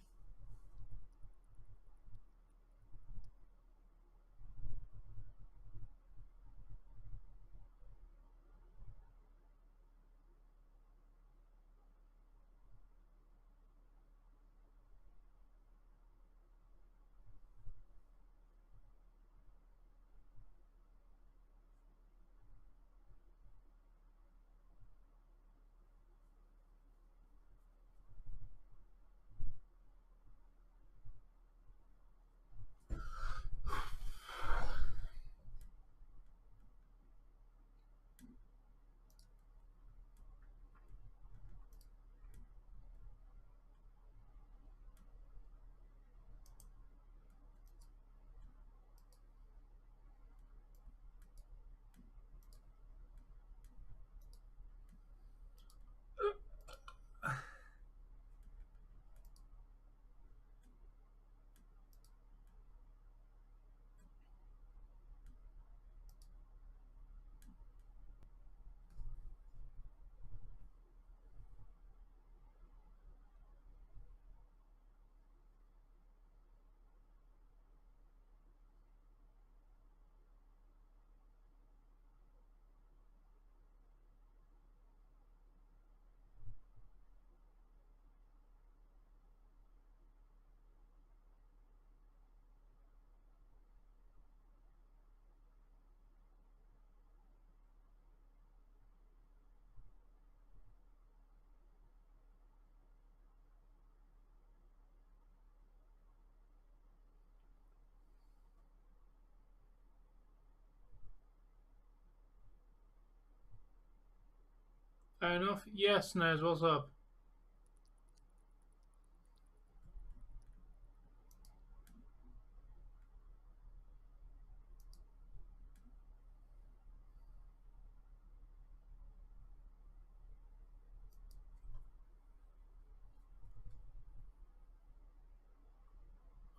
Fair enough. Yes, Nez, what's up?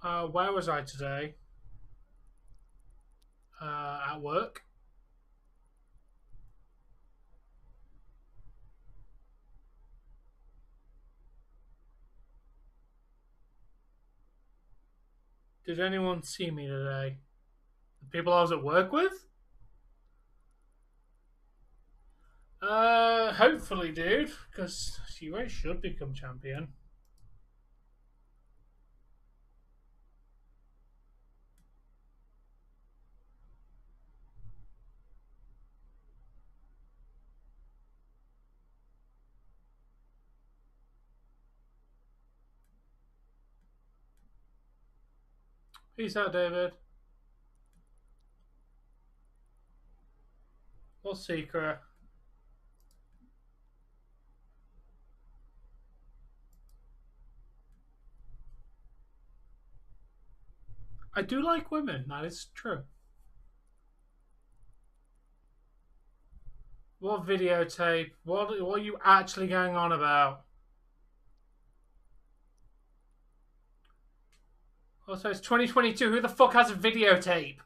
Where was I today? At work. Did anyone see me today? The people I was at work with? Hopefully, dude, because UA should become champion. Peace out, David. Or Secret. I do like women, that is true. What videotape? What are you actually going on about? Also, it's 2022. Who the fuck has a videotape?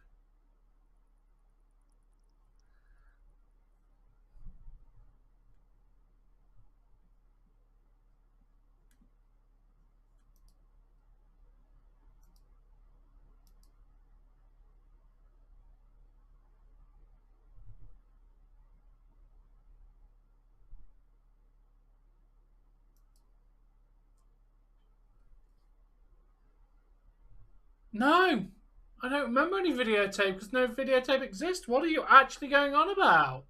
No, I don't remember any videotape because no videotape exists. What are you actually going on about?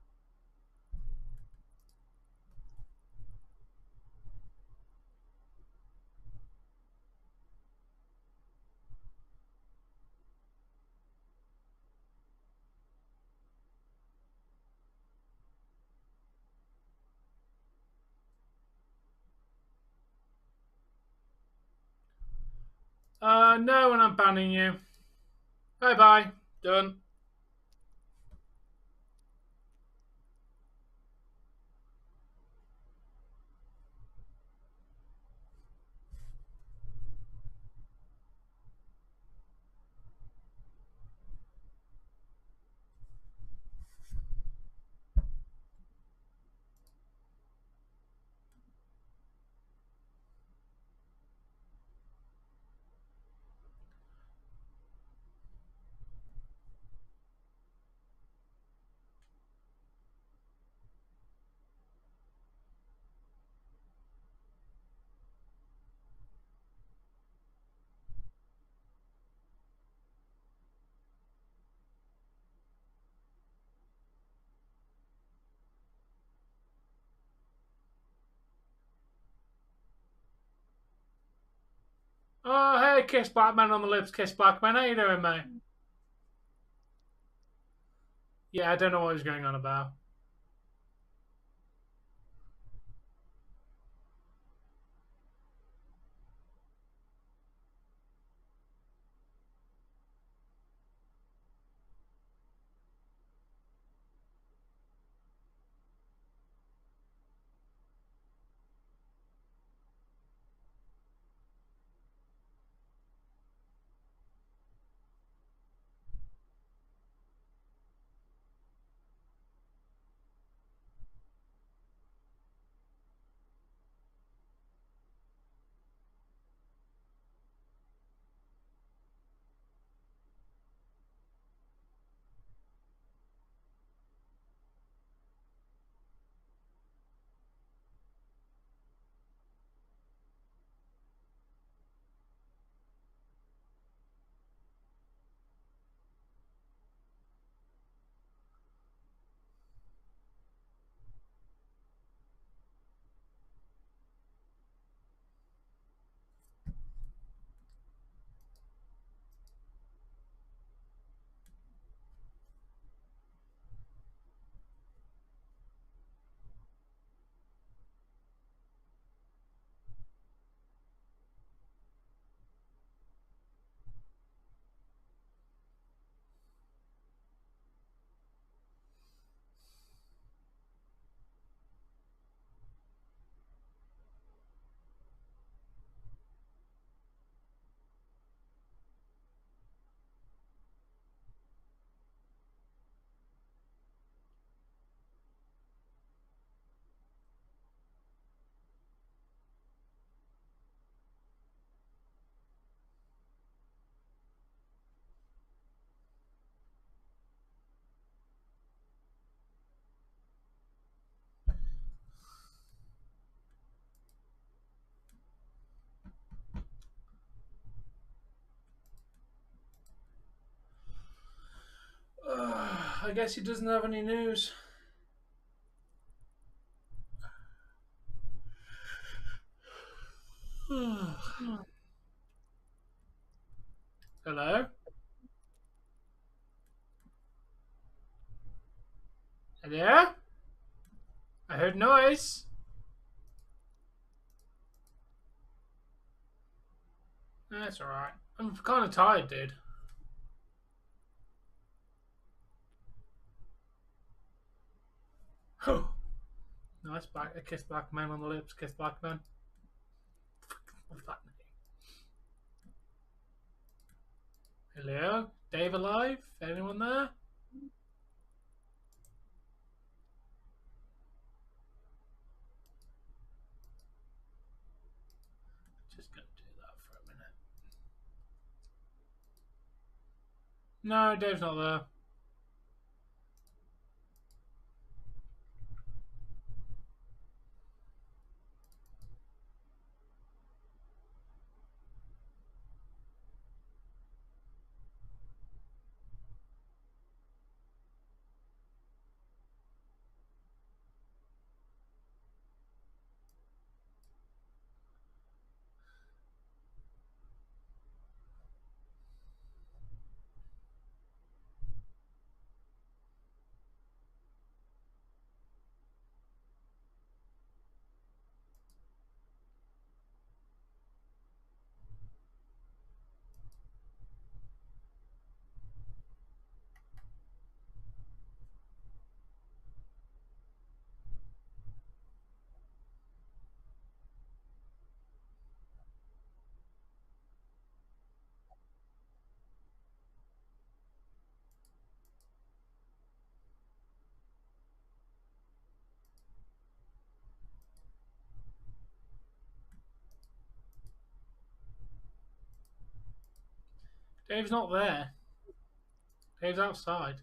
No, and I'm banning you. Bye bye. Done. Oh, hey, Kiss Blackman on the lips, Kiss Blackman. How you doing, mate? Yeah, I don't know what he's going on about. I guess he doesn't have any news. Hello? Hello? I heard noise. That's alright. I'm kind of tired, dude. Nice black. A kiss black man on the lips. Kiss black man. What's that name? Hello? Dave alive? Anyone there? Just gonna do that for a minute. No, Dave's not there. Dave's not there. Dave's outside.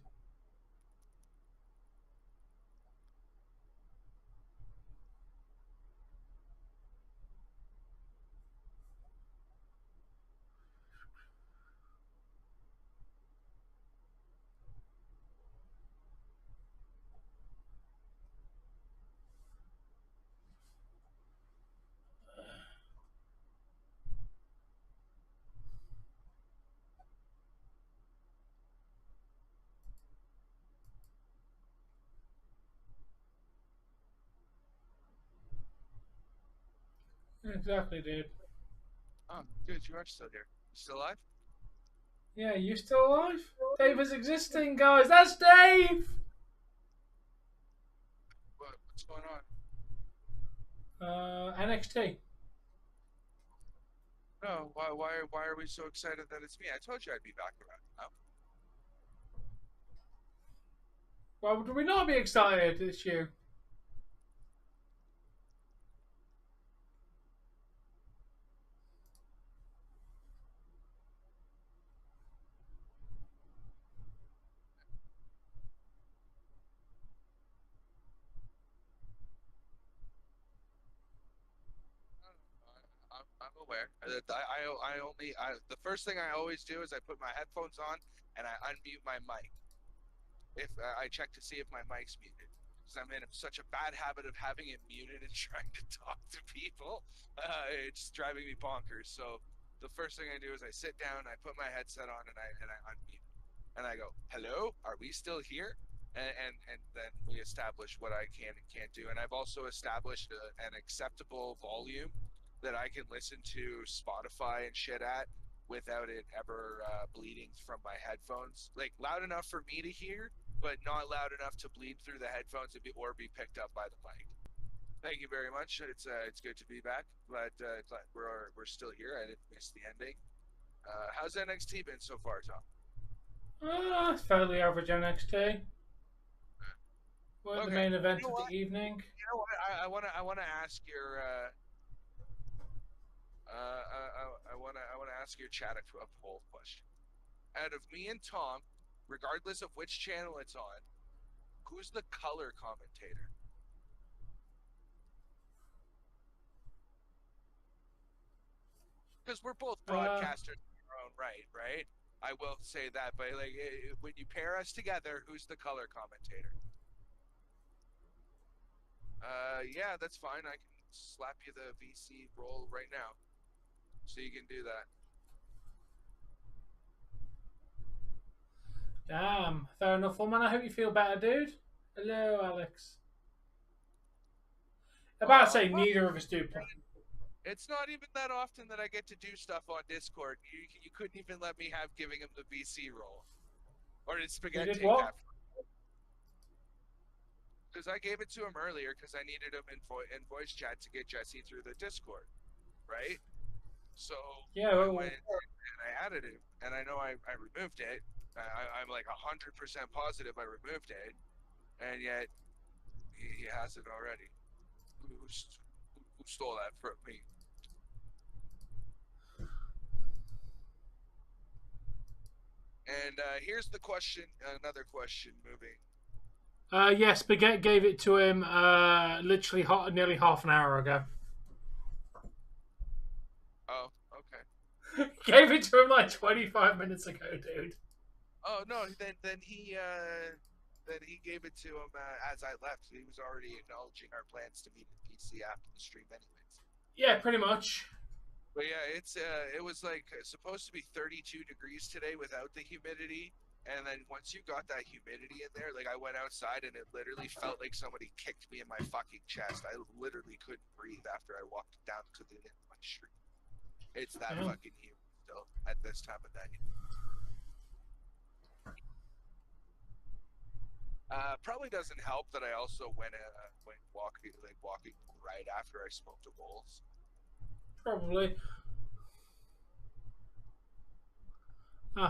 Exactly, dude. Oh, good. You are still here. You still alive? Yeah, you still alive? Dave is existing, guys. That's Dave! What's going on? NXT. No, why are we so excited that it's me? I told you I'd be back around now. Why would we not be excited? It's you. I'm aware. The first thing I always do is I put my headphones on and I unmute my mic. If I check to see if my mic's muted, because I'm in such a bad habit of having it muted and trying to talk to people. It's driving me bonkers. So the first thing I do is I sit down, I put my headset on, and I unmute, and I go, "Hello, are we still here?" And then we establish what I can and can't do. And I've also established an acceptable volume that I can listen to Spotify and shit at without it ever bleeding from my headphones. Like loud enough for me to hear, but not loud enough to bleed through the headphones or be picked up by the mic. Thank you very much. It's good to be back. Glad we're still here. I didn't miss the ending. How's NXT been so far, Tom? Fairly average NXT. We're at the main event of the evening. You know what? I wanna ask your I wanna ask your chat a poll question. Out of me and Tom, regardless of which channel it's on, who's the color commentator? Because we're both broadcasters in our own right? I will say that. But like, when you pair us together, who's the color commentator? Yeah, that's fine. I can slap you the VC roll right now, so you can do that. Damn, fair enough, woman. I hope you feel better, dude. Hello, Alex. About to say Well, neither of us do. it's not even that often that I get to do stuff on Discord. You couldn't even let me have giving him the VC roll. Or did Spaghetti You did take what? that? Because I gave it to him earlier because I needed him in voice chat to get Jesse through the Discord, right? So Yeah, I well, went and I added him, and I know I removed it. I'm like 100% positive I removed it, and yet he has it already. Who stole that from me? And here's the question, another question moving. yeah, Spaghetti gave it to him literally nearly half an hour ago. Oh, okay. Gave it to him like 25 minutes ago, dude. Oh no, then he gave it to him as I left. He was already acknowledging our plans to meet at PC after the stream, anyways. Yeah, pretty much. But yeah, it was like supposed to be 32 degrees today without the humidity, and then once you got that humidity in there, like I went outside and it literally felt like somebody kicked me in my fucking chest. I literally couldn't breathe after I walked down to the end of my street. It's that fucking humid still at this time of night. Probably doesn't help that I also went walking right after I smoked a bowls. Probably.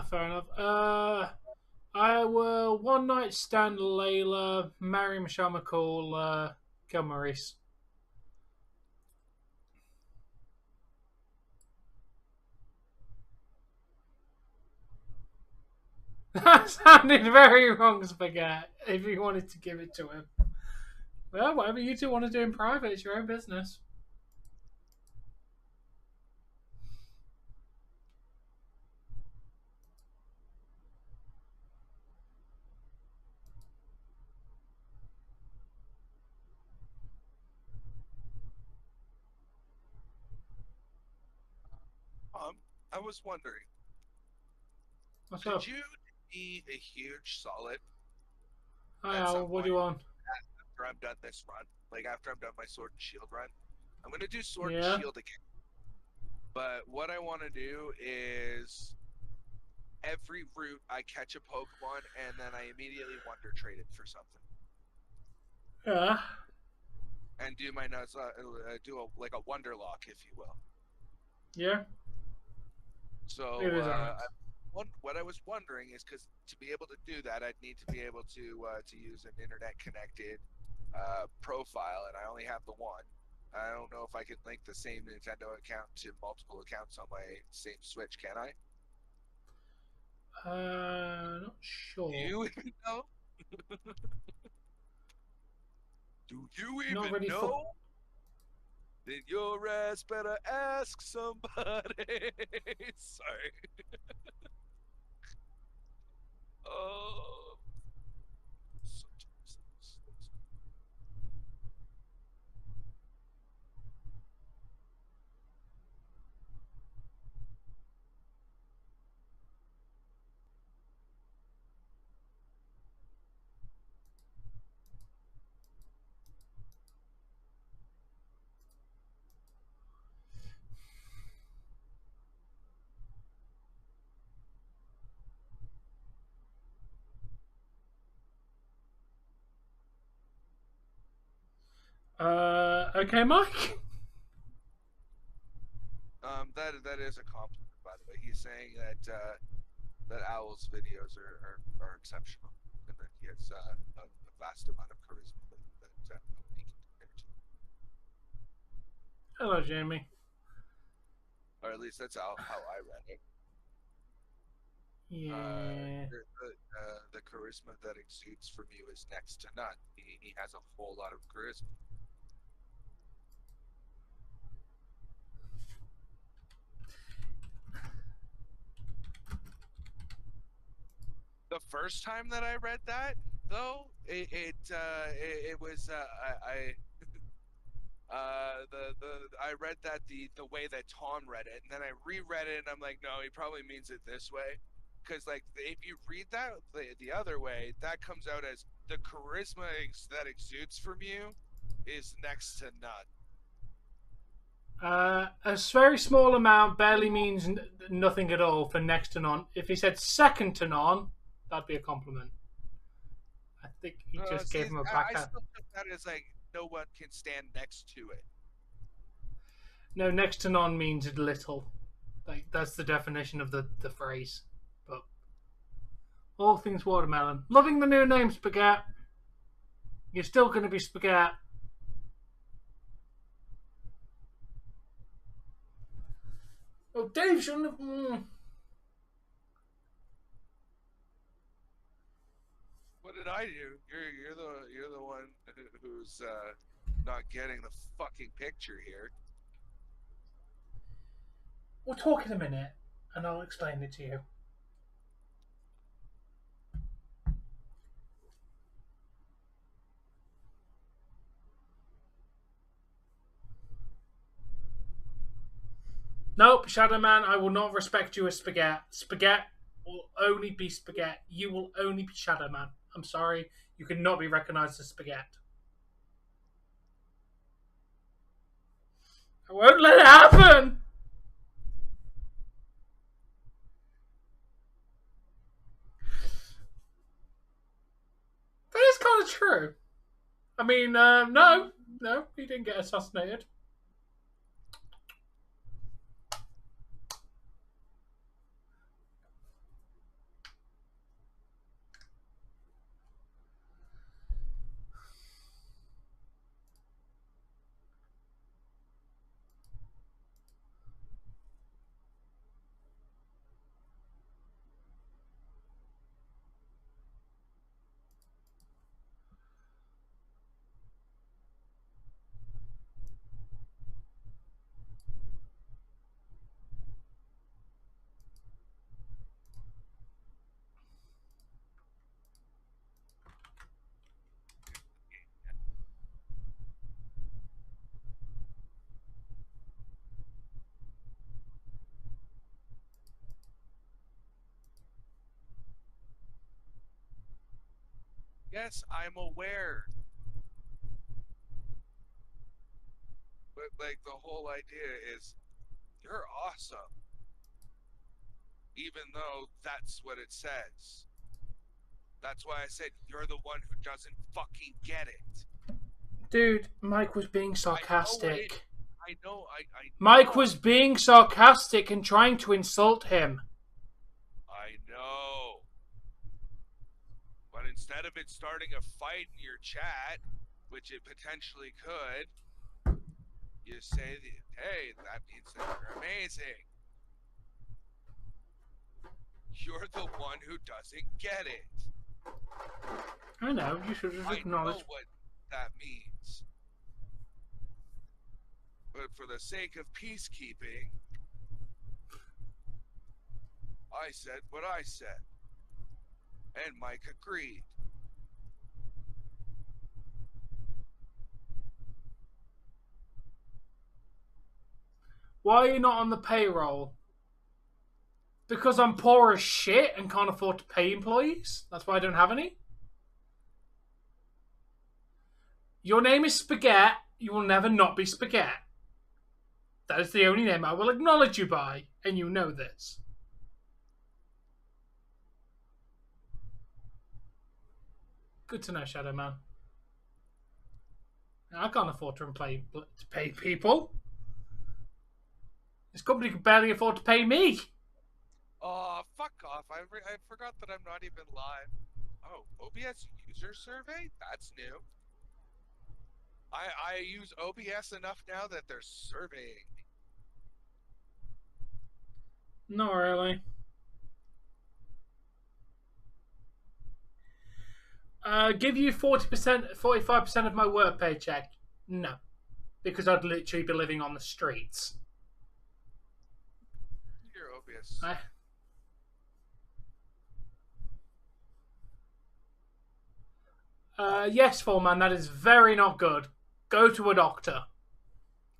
Fair enough. I will one night stand Layla, marry Michelle McCall, kill Maurice. That sounded very wrong, Spaghetti, if you wanted to give it to him. Well, whatever you two want to do in private, it's your own business. I was wondering, What's could up? you be a huge solid Hi, Al, what do you want? after I'm done this run? Like after I'm done my Sword and Shield run, I'm gonna do Sword Yeah. and Shield again. But what I want to do is every route I catch a Pokemon and then I immediately Wonder Trade it for something. Yeah. And do my like a Wonder Lock, if you will. Yeah. So what I was wondering is because to be able to do that, I'd need to be able to use an internet connected profile, and I only have the one. I don't know if I can link the same Nintendo account to multiple accounts on my same Switch. Can I? Not sure. Do you even know? Do you even Not really know? Then your ass better ask somebody. Sorry. Oh. Okay, Mike. That is a compliment, by the way. He's saying that that Owl's videos are exceptional, and that he has a vast amount of charisma that nobody can compare to. Hello, Jamie. Or at least that's how I read it. Yeah. The charisma that exudes from you is next to none. He has a whole lot of charisma. The first time that I read that, though, it was I read that the way that Tom read it, and then I reread it, and I'm like, no, he probably means it this way, because like if you read that the other way, that comes out as the charisma that exudes from you is next to none. A very small amount barely means nothing at all for next to none. If he said second to none, that'd be a compliment. I think he just gave him a backhand. I still took that as like no one can stand next to it. No, next to none means little. Like that's the definition of the phrase. But all things watermelon. Loving the new name, Spaghetti. You're still going to be Spaghetti. Oh, Dave shouldn't have. What did I do? You're the one who's not getting the fucking picture here. We'll talk in a minute, and I'll explain it to you. Nope, Shadow Man, I will not respect you as Spaghetti. Spaghetti will only be Spaghetti. You will only be Shadow Man. I'm sorry, you cannot be recognized as Spaghetti. I won't let it happen! That is kind of true. I mean, no, he didn't get assassinated. Yes, I'm aware. But like the whole idea is you're awesome. Even though that's what it says. That's why I said you're the one who doesn't fucking get it. Dude, Mike was being sarcastic. I know. Mike was being sarcastic and trying to insult him. I know. But instead of it starting a fight in your chat, which it potentially could, you say, hey, that means that you're amazing. You're the one who doesn't get it. I know, you should have acknowledged. I know what that means. But for the sake of peacekeeping, I said what I said. And Mike agreed. Why are you not on the payroll? Because I'm poor as shit and can't afford to pay employees? That's why I don't have any? Your name is Spaghetti. You will never not be Spaghetti. That is the only name I will acknowledge you by, and you know this. Good to know, Shadow Man. I can't afford to pay people. This company can barely afford to pay me. Oh, fuck off. I forgot that I'm not even live. Oh, OBS user survey? That's new. I use OBS enough now that they're surveying me. Not really. Give you 40%, 45% of my work paycheck? No. Because I'd literally be living on the streets. Your OBS. Yes, Foreman, that is very not good. Go to a doctor.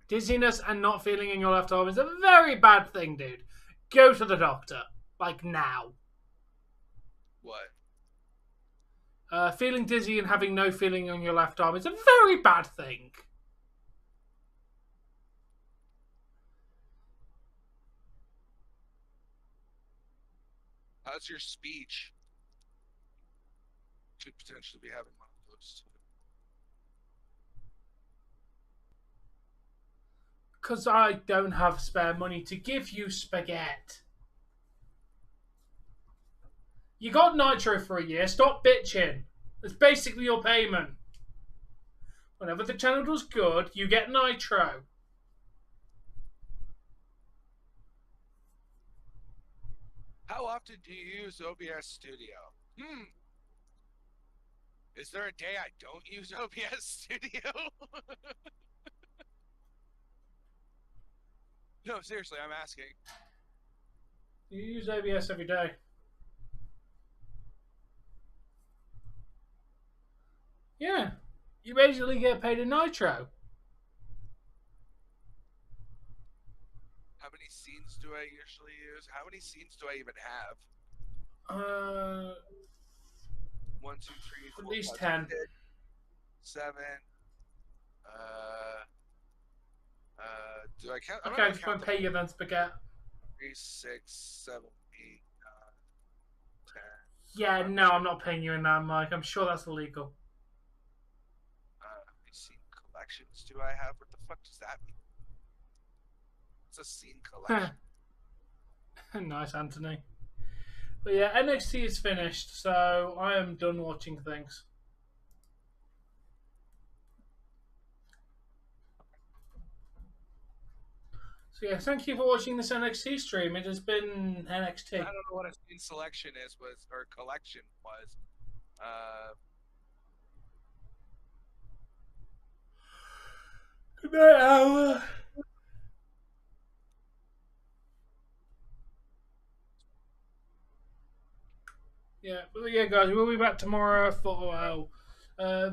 Dizziness and not feeling in your left arm is a very bad thing, dude. Go to the doctor. Like, now. What? Feeling dizzy and having no feeling on your left arm is a very bad thing. How's your speech? Could potentially be having one of those. Because I don't have spare money to give you spaghetti. You got Nitro for a year. Stop bitching. That's basically your payment. Whenever the channel does good, you get Nitro. How often do you use OBS Studio? Is there a day I don't use OBS Studio? No, seriously, I'm asking. You use OBS every day. Yeah. You basically get paid in Nitro. How many scenes do I usually use? How many scenes do I even have? 1, 2, 3, 4, At least 5, 10. 6, 7. Do I count? I'm Okay, not I just count won't pay you then, spaghetti. 3, 6, 7, 8, 9, 10. Yeah, no, I'm not paying you in that, Mike. I'm sure that's illegal. How many scene collections do I have? What the fuck does that mean? It's a scene collection. Nice, Anthony. But yeah, NXT is finished, so I am done watching things. So yeah, thank you for watching this NXT stream. It has been NXT. I don't know what a scene selection is, or collection was. Good night, Alba. Yeah, but yeah, guys, we'll be back tomorrow for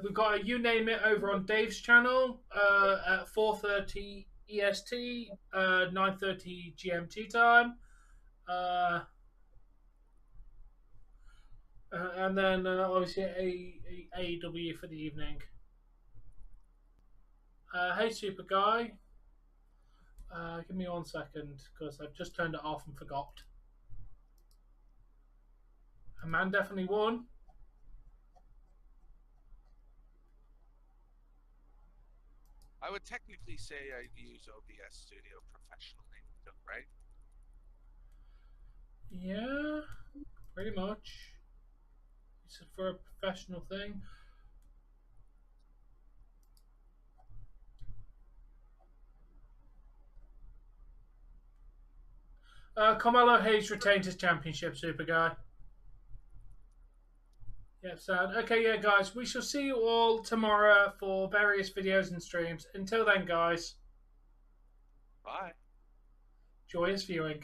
we've got a You Name It over on Dave's channel at 4:30 EST, 9:30 GMT time, and then obviously AEW for the evening. Hey, Super Guy. Give me 1 second because I've just turned it off and forgot. A man definitely won. I would technically say I use OBS Studio professionally, right? Yeah, pretty much. It's for a professional thing. Carmelo Hayes retained his championship, Super Guy. Yep, sad. Okay, yeah, guys, we shall see you all tomorrow for various videos and streams. Until then, guys. Bye. Joyous viewing.